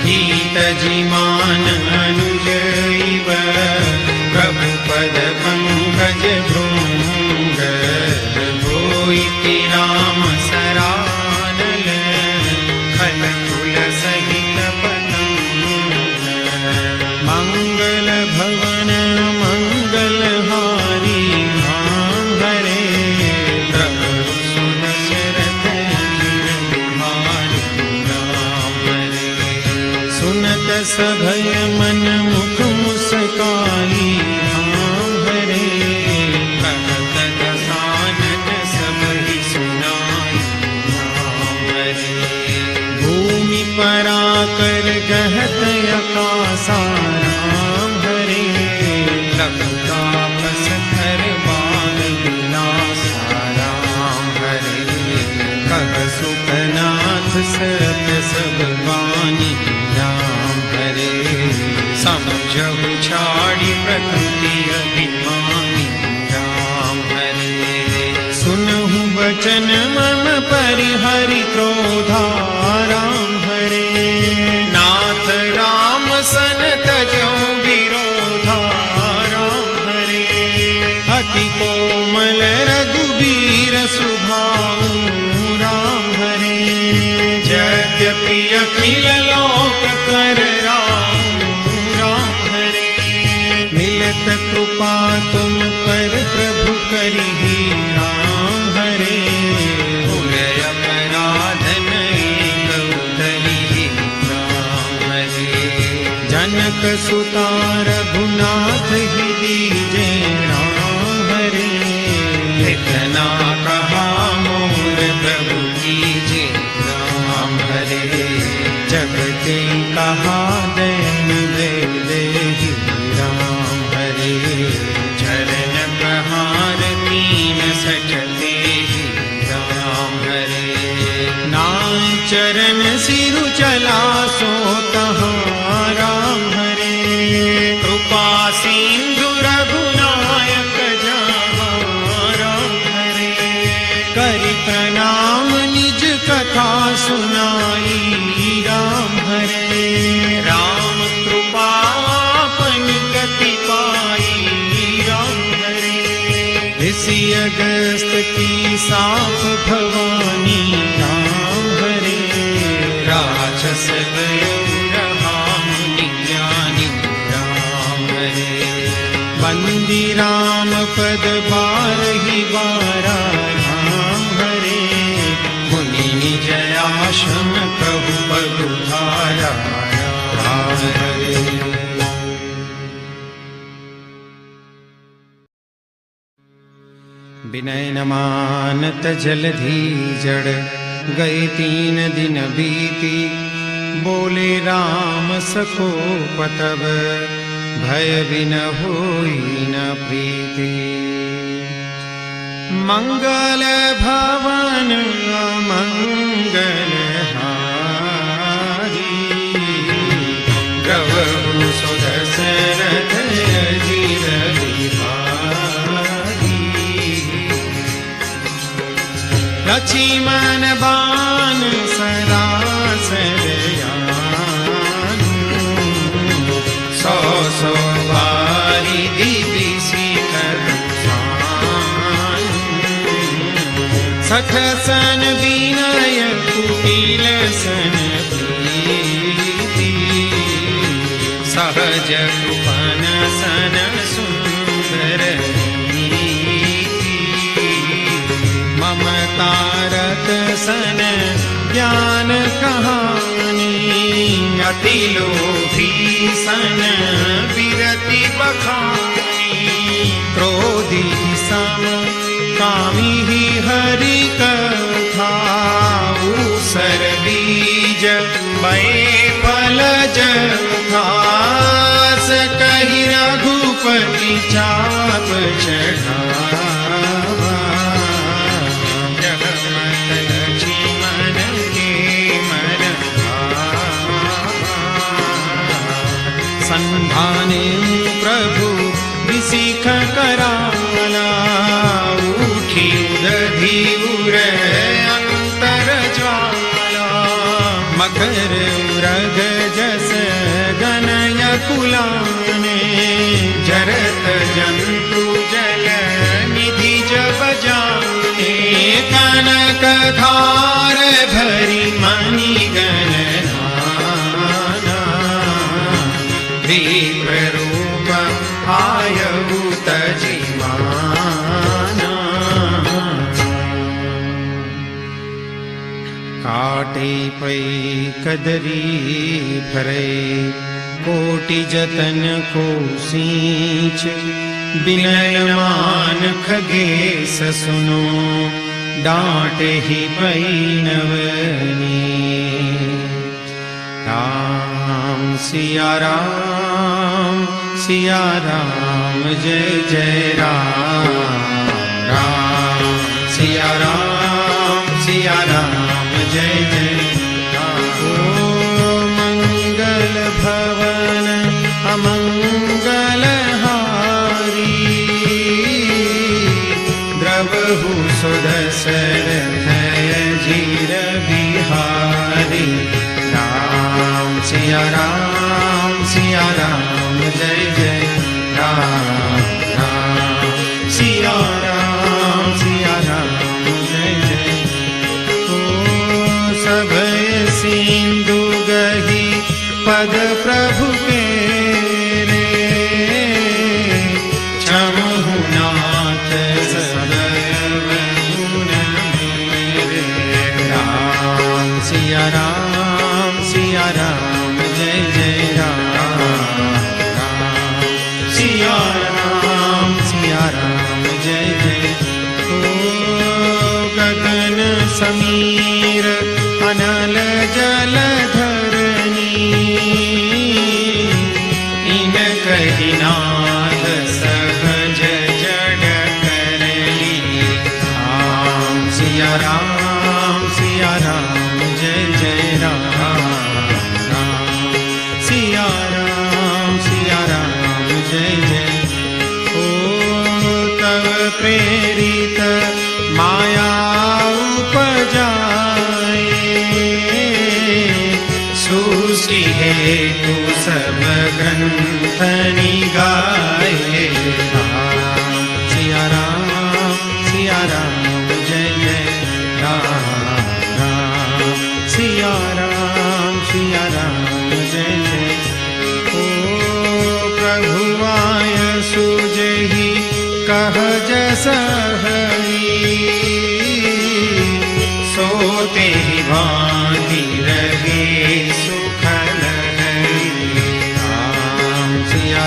गीत जिमान अनुज इव, प्रभु पद पंकज भृंग। होइति राम सरानल, खल कुल सहित पतंग। मंगल भवन मंगलहारी राम हरे, प्रभु सुदशरथ अजिर बिहारी राम हरे। सुनत सभय मन मुख मुस्काई राम हरे, कहत दसानन सबहि सुनाई राम हरे। भूमि पराकर गहत आकाशा राम हरे, लंकापस कर बाल विनाशा राम हरे। कह सुखनाथ सत्य सब वाणी राम हरे, समझहु छाड़ी प्रकृति अभिमानी राम हरे। सुनहु वचन मम परिहरि क्रोधा राम हरे, नाथ राम सन तजहु विरोधा राम हरे। अति कोमल रघुबीर सुभाऊ राम हरे, यद्यपि अखिल लोक कर राम हरे। मिलत कृपा तुम पर प्रभु करिहि राम हरे, भूलय अपराध नहीं कउतरिहि राम हरे। जनक सुता रघुनाथ ही दीजे राम हरे, इतना कहा मोर प्रभु कीजे राम हरे। जगते कहा दैन दे देहि राम हरे, चरण प्रहार तीन सठते राम हरे। चरण सिरु चला सो तहाँ राम हरे। कृपा सिंधु रघुनायक जहाँ राम हरे। करि प्रणाम निज कथा सुनाई राम हरे। राम कृपा आपन गति पाई राम हरे। ऋषि अगस्त की साप भवानी राम हरे। राक्षस मुनि ज्ञानी राम हरे। बंदी राम पद बारहि बारा राम हरे। मुनि निज आश्रम प्रभु पगुधारा राम हरे। विनय न मानत जलधि जड़ गए 3 दिन बीती। बोले राम सको पतब भय बिन होई न प्रीति। मंगल भवन अमंगल हारी। द्रवहु सुदशरथ अजिर बिहारी। लक्ष्मण बाण सरासर यानु। 100 बारी दिव्य शिखर सठ सन विनय कुटिल सन प्रीति। सहज कृपन सन सुंदर नीति। ममता रत सन ज्ञान कहानी। अति लोभी सन विरति बखानी। क्रोधी सम कामी ही हरि कथा। ऊसर बीज मय फलज घास। कहि रघुपति चाप चढ़ावा। जगमत लक्ष्मण के मन भावा। संधाने प्रभु विसिख कराला। उठी उदधि उर अंतर ज्वाला। मकर उरग जस गनय कुलाने। जरत जंतु जल निधि जब जाने। कनक धार भरी मणि गणना। विप्र रूप आयु तजिमाना। काटे पै कदरी भरे। कोटि जतन को सींच। बिनय मान खगेश सुनो। डांटे ही पै नवनी। राम सिया राम सिया राम जय जय राम। राम सिया राम जय जय राम। ओ मंगल भवन अमंगल हारी। द्रवहु सुदशरथ अजिर बिहारी। राम सिया राम जय जय राम। राम सिया राम जय जय। ओ सभय सिंधु गही पद प्रभु के रे। क्षमहु नाथ सदय गुण मेरे। राम सिया राम जय जय राम। राम सिया राम जय जय। ओ गगन समीर अनल जल धरनी। इन कहि नाथ सहज जड़ करली। राम सिया राम जय जय तू सब ग्रंथ निगाए। राम सिया राम जय जय राम राम सिया राम जय जय। ओ प्रभु आय सुजहि कह जस हरि, सोते भांति रहे सुखल हरि। राम सिया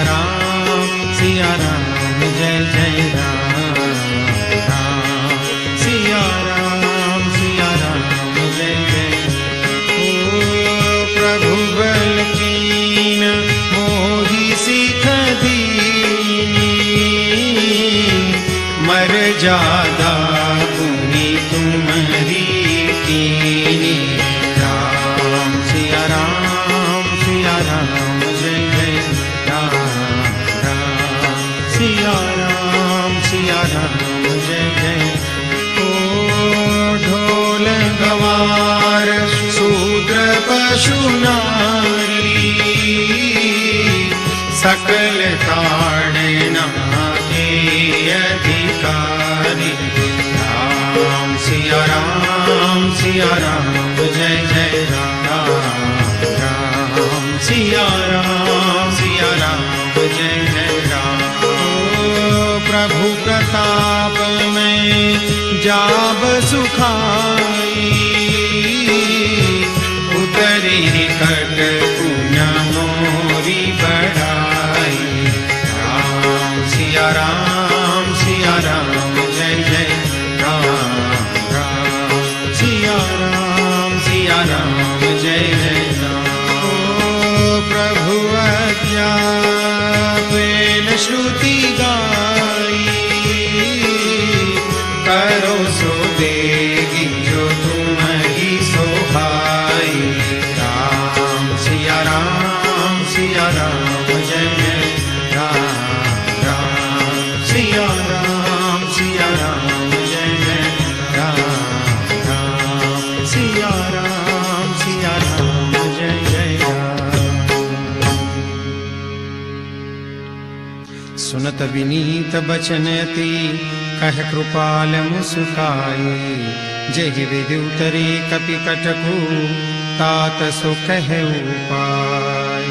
राम जय जय राम राम सिया राम जय जय। ओ प्रभु बल कीन मोहि सिख दीनी, मर जादा पुनि तुम्हारी कीनी। राम सिया राम जय जय राम राम सिया राम जय जय। ओ ढोल गवार शूद्र पशु नारी, सकल ताड़ना के अधिकारी। राम सिया राम जय जय राम राम सिया राम जय जय राम। ओ प्रभु प्रताप में जाब सुखाई, उतरी कट पुण्य मोरी बढ़ाई। राम सिया राम जय जय राम राम सिया राम जय जय राम। ओ प्रभु आज्ञा पेल श्रुति गाई, करो सो देगी जो तुम्हारी सोहाई। राम सिया राम जय जय राम राम सिया राम जय जय राम राम सिया राम जय जय राम। सुनत विनीत बचन अति कह कृपाल मुस्काए। जहि विधि उतरे कपि कटकु तात सो कह उपाय।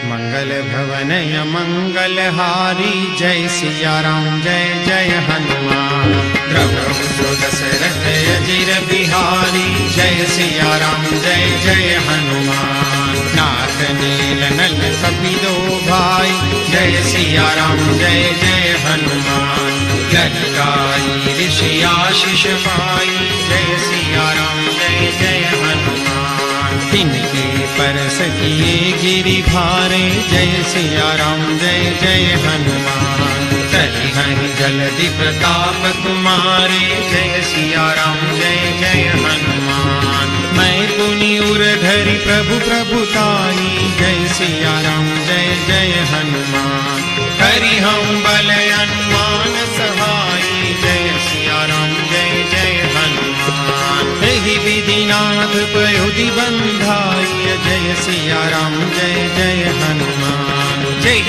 मंगल भवनय मंगल हारी जय सिया राम जय जय हनुमान। द्रवहु सो दशरथ अजिर बिहारी जय सिया राम जय जय हनुमान। नाथ नील नल कपिलो भाई जय सिया राम जय जय हनुमान। लंकाई ऋषि आशीष पाई जय सिया राम जय जय हनुमान। तिनके परस किए गिरि भारे जय सिया राम जय जय हनुमान। तरिहनि जलधि प्रताप तुम्हारे जय सिया राम जय जय हनुमान। मैं पुनि उर धरि प्रभु प्रभुताई जय सिया राम जय जय हनुमान। करि हम बल अनुमान सहाई जय सिया राम जय जय हनुमान। एहि विधिनाथ पयोधि बंधाई जय सिया राम जय जय हनुमान। जय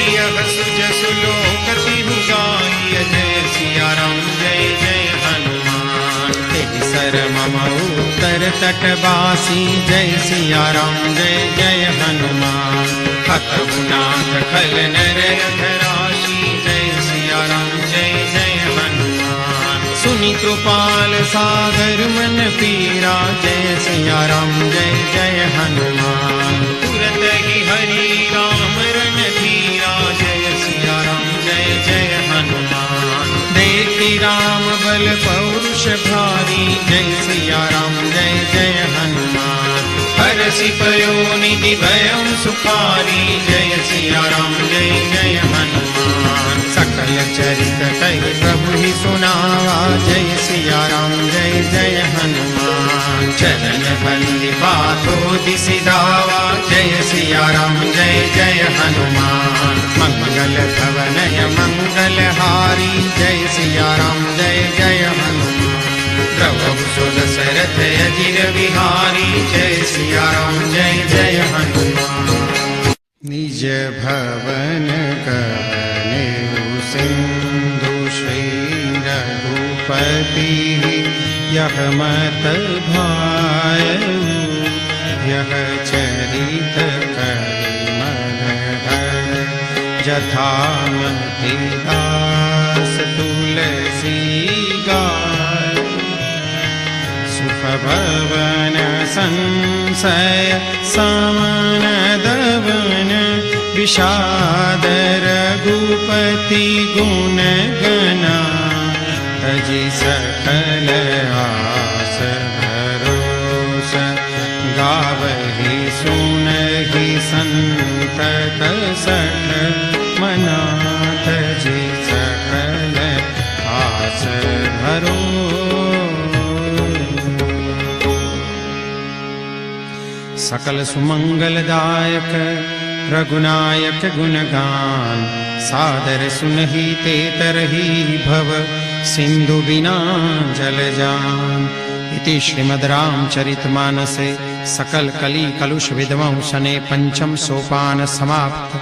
सुज सुलोकति गाई जय सिया राम जय जय हनुमान। तेहि सर मम उत्तर तटवासी जय सिया राम जय जय हनुमान। हतहु नाथ खल नर राशि जय सिया राम जय जय हनुमान। सुनि कृपाल सागर मन पीरा जय सिया राम जय जय हनुमान। तुरत ही हरि राम रन धीरा जय सिया राम जय जय हनुमान। देखि राम बल पौरुष भारी जय सिया राम जय जय हनुमान। हरषि पयोनिधि भयं सुखारी जय सिया राम जय जय हनुमान। सकल चरित कहि प्रभु ही सुनावा जय सिया राम जय जय हनुमान। चरण बंदी बातों दिसि धावा जय सिया राम जय जय हनुमान। मंगल भवनय मंगल हारी जय सिया राम जय जय हनुमान। द्रवहु सो दशरथ अजिर बिहारी जय सिया राम जय जय हनुमान। भवन कहने सिंधु श्री रघुपति यह मत भायु यह चरित करिमन हर जथामति दास तुलसी गाय सुख भवन संशय समन दवन विषाद रघुपति गुण गना तजि सकल आस भरोस गावहि सुनहि संतत सठ मना तजि सकल आस भरोस। सकल सुमंगलदायक रघुनायक गुणगान सादर सुनहि ते तरहि भव सिंधु बिना जल जान। इति श्रीमद् रामचरितमानसे सकल कली कलुष विध्वंसने पंचम सोपान समाप्त।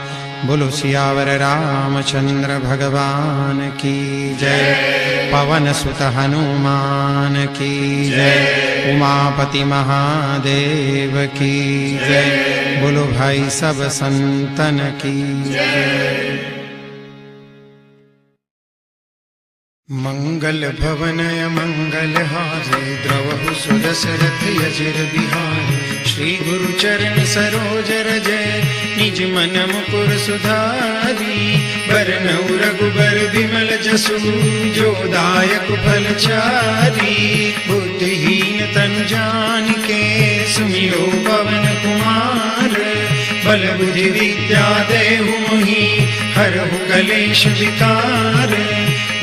बोलो सियावर रामचंद्र भगवान की जय। पवन सुत हनुमान की जय। उमापति महादेव की जय। बोलो भाई सब संतन की जय। मंगल भवनय मंगल हारे द्रवहु सुदशरथ यजिर बिहारी। श्री गुरु चरण सरोज रजय निज मन मुकुर सुधारी। बरनउँ रघुबर बिमल जसु जो दायक फल चारी। बुद्धिहीन तनु जानिके सुमिरो पवन कुमार। बल बुद्धि विद्या देहु मोहि हरहु कलेश विकार।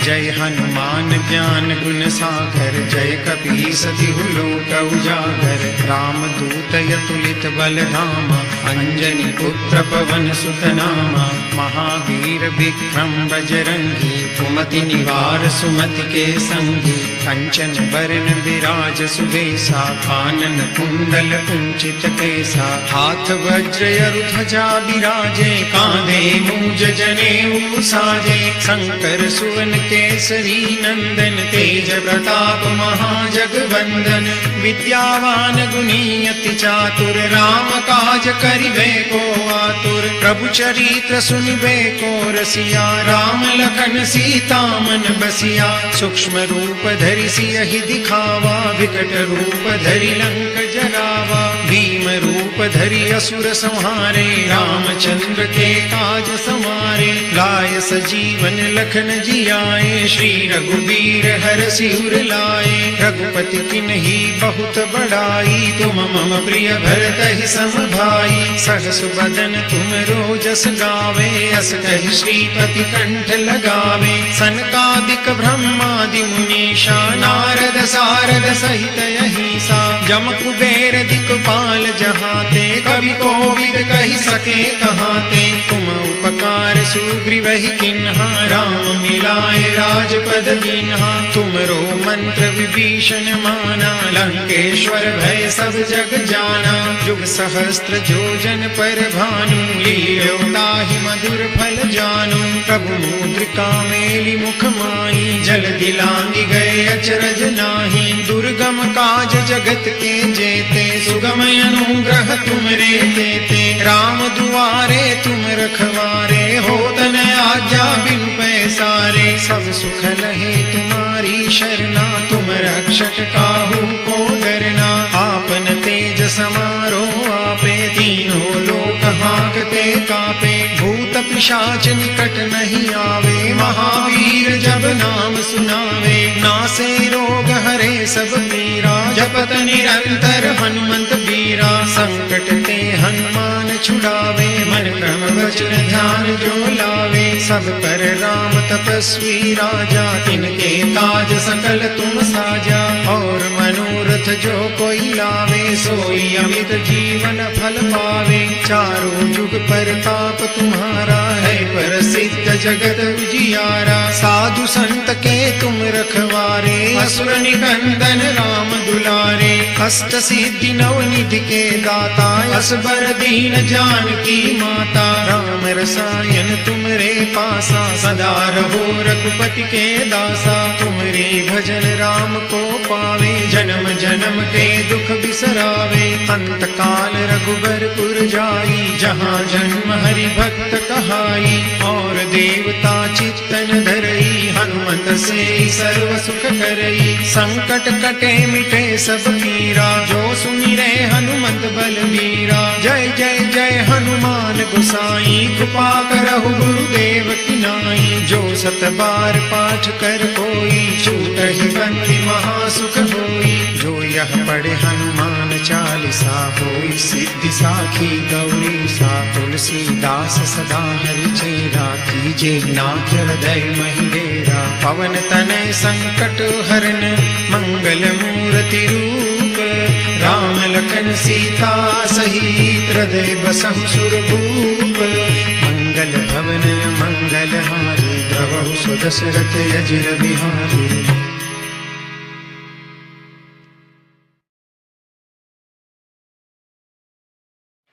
जय हनुमान ज्ञान गुण सागर जय कपीस तिहु लोक उजागर। राम दूत अतुलित बल धामा अंजनी पुत्र पवन सुत नामा। महावीर विक्रम बजरंगी कुमति निवार सुमति के संगी। कंचन बरन विराज सुबेसा कानन कुंडल कुंचित केसा। हाथ वज्र ध्वजा विराजे कांधे मूंज जनेऊ साजे। शंकर सुवन केसरी नंदन तेज प्रताप महाजगवंदन। विद्यावान गुणी अति चातुर राम काज करिबे को आतुर। प्रभु चरित्र सुनिबे को रसिया राम लखन सीता मन बसिया। सूक्ष्म रूप धरि सियहि दिखावा विकट रूप धरि लंक जरावा। भीम रूप धरि असुर संहारे रामचंद्र के काज समारे। लाय सजीवन लखन जियाए श्री रघुबीर हरषि उर लाए। रघुपति किन्ही बहुत बड़ाई तुम मम प्रिय भरतहि सम भाई। सहस बदन तुम रोजस गावे अस कहि श्रीपति कंठ लगावे। सनकादिक ब्रह्मादि मुनीषा नारद सारद सहित अहिसा। जम कुबेर दिक्पाल जहाते कवि कोविद कहि सके कहाते। तुम उपकार सुग्रीवहि किन्हा राम मिलाए राजपद दीन्हा। तुमरो मंत्र विभीषण माना लंकेश्वर भय सब जग जाना। युग सहस्त्र योजन पर भानु लील्यो ताहि मधुर फल जानू। प्रभु मुद्रिका मेलि मुख माहि जल दिलांगी गए अचरज नाही। दुर्गम काज जगत के जेते सुगम अनुग्रह तुमरे तेते। राम दुआरे तुम रखवारे होत न आज्ञा बिनु पैसारे। सब सुख लहे तुम्हारी शरणा तुम रक्षक काहू को डरना। आपन तेज समारो आपे तीनों लोक हांकते कापे। भूत पिशाच निकट नहीं आवे महावीर जब नाम सुनावे। नासे रोग हरे सब पीरा जपत निरंतर हनुमंत बीरा। संकट ते हनुमान छुड़ावे मन क्रम वचन ध्यान जो लावे। सब पर राम तपस्वी राजा तिनके काज सकल तुम साजा। और मनोरथ जो कोई लावे सोई अमित जीवन फल पावे। चारों जुग परताप तुम्हारा है प्रसिद्ध जगत उजियारा। साधु संत के तुम रखवारे असुर निकंदन राम दुलारे। अष्ट सिद्धि नवनिधि के दाता असबर दीन जानकी माता राम रसायन तुमरे पासा सदा रहो रघुपति के दासा तुमरे भजन राम को पावे जन्म जन्म के दुख बिसरावे अंत काल रघुबरपुर जाई जहाँ जन्म हरि भक्त कहाई और देवता चित्तन धरई हनुमत से सर्व सुख करई संकट कटे मिटे सब पीरा जो सुमिरे हनुमत बलबीरा जय जय जय हनुमान गोसाई कृपा करहु गुरुदेव की नाई जो सत बार पाठ कर कोई छूटहि बंदी महासुख होई जो यह पढ़े हनुमान चालीसा होई सिद्धि साखी गौरी सा तुलसीदास सदा हरि चेरा कीजे नाथ हृदय महिडेरा पवन तनय संकट हरन मंगल मूर्ति रूप राम लखन सीता सहित हृदय बसहु सुरभूप मंगल भवन मंगल हारी द्रवहु सुदशरथ अजिर बिहारी।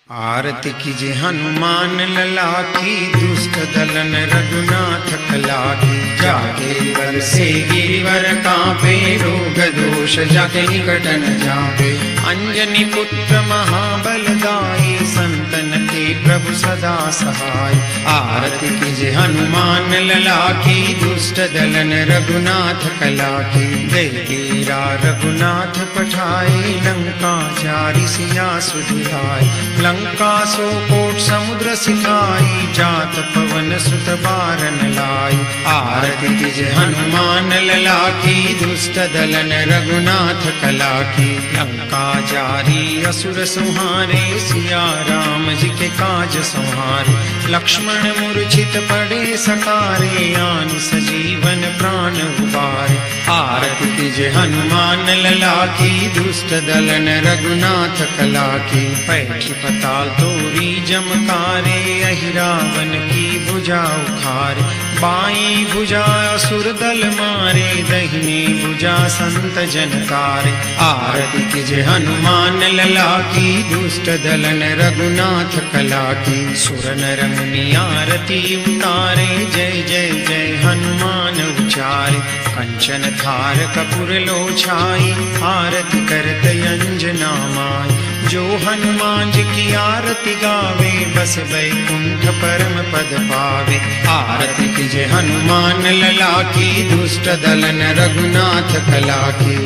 आरती कीजे हनुमान लला की दुष्ट दलन रघुनाथ कला की जाके वर से गिरिवर कांपे रोग दोष जाके निकट न जावे अंजनी पुत्र महाबलदाई संतन के प्रभु सदा सहाय। आरती कीजे हनुमान लला की दुष्ट दलन रघुनाथ कला की देवीरा रघुनाथ पठाए लंका चारि सिया सुधियाय लंका सो कोट समुद्र सिखाई जात पवन सुत बारन लाई। आरती कीजे हनुमान लला की दुष्ट दलन रघुनाथ कला की लंका जारी असुर संहारे सिया राम जी के काज संहारे लक्ष्मण मूर्छित पड़े सकारे आन सजीवन प्राण उबारे। आरती कीजे हनुमान लला की दुष्ट दलन रघुनाथ कला की पैठी पताल तोरी जमकारे अहिरावन की भुजा उखारे बाई भुजा असुर दल मारे दहिनी भुजा संत जनकारे। आरती कीजे हनुमान लला की दुष्ट दलन रघुनाथ कला की सुर नर मुनि आरती उतारे जय जय जय हनुमान उचारे कंचन थार कपूर लो छाई आरती करत अंजना माई जो हनुमान जी की आरती गावे बस बैकुंठ परम पद पावे। आरती कीजे हनुमान लला की दुष्ट दलन रघुनाथ कला की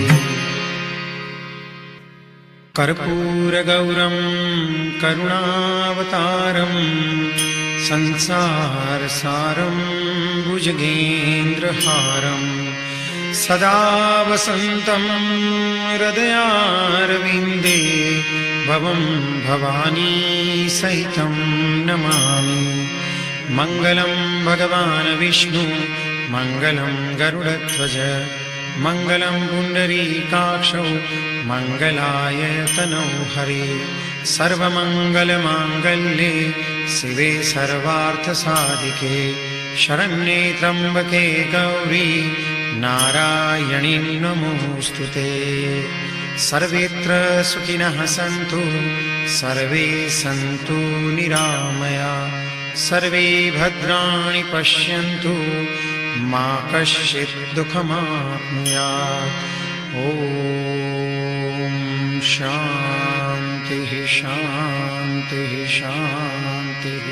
कर्पूर गौरम करुणावतारम संसार सारम भुजगेंद्र हारम सदा वसंतम हृदयारविंदे भवं भवानी सहितं नमामि। मंगलं भगवान् विष्णु मंगलं गरुडध्वज मंगलं पुंडरीकाक्षौ मंगलाय तनौ हरे सर्वमंगलमांगल्ये शिवे सर्वार्थसाधिके शरण्ये त्र्यंबके गौरी नारायणी नमोस्तुते। सर्वेत्र सुखिनः सन्तु सर्वे सन्तु निरामया सर्वे भद्राणि पश्यन्तु मा कश्चित् दुःखमाप्नुयात्। ॐ शान्तिः शान्तिः शान्तिः।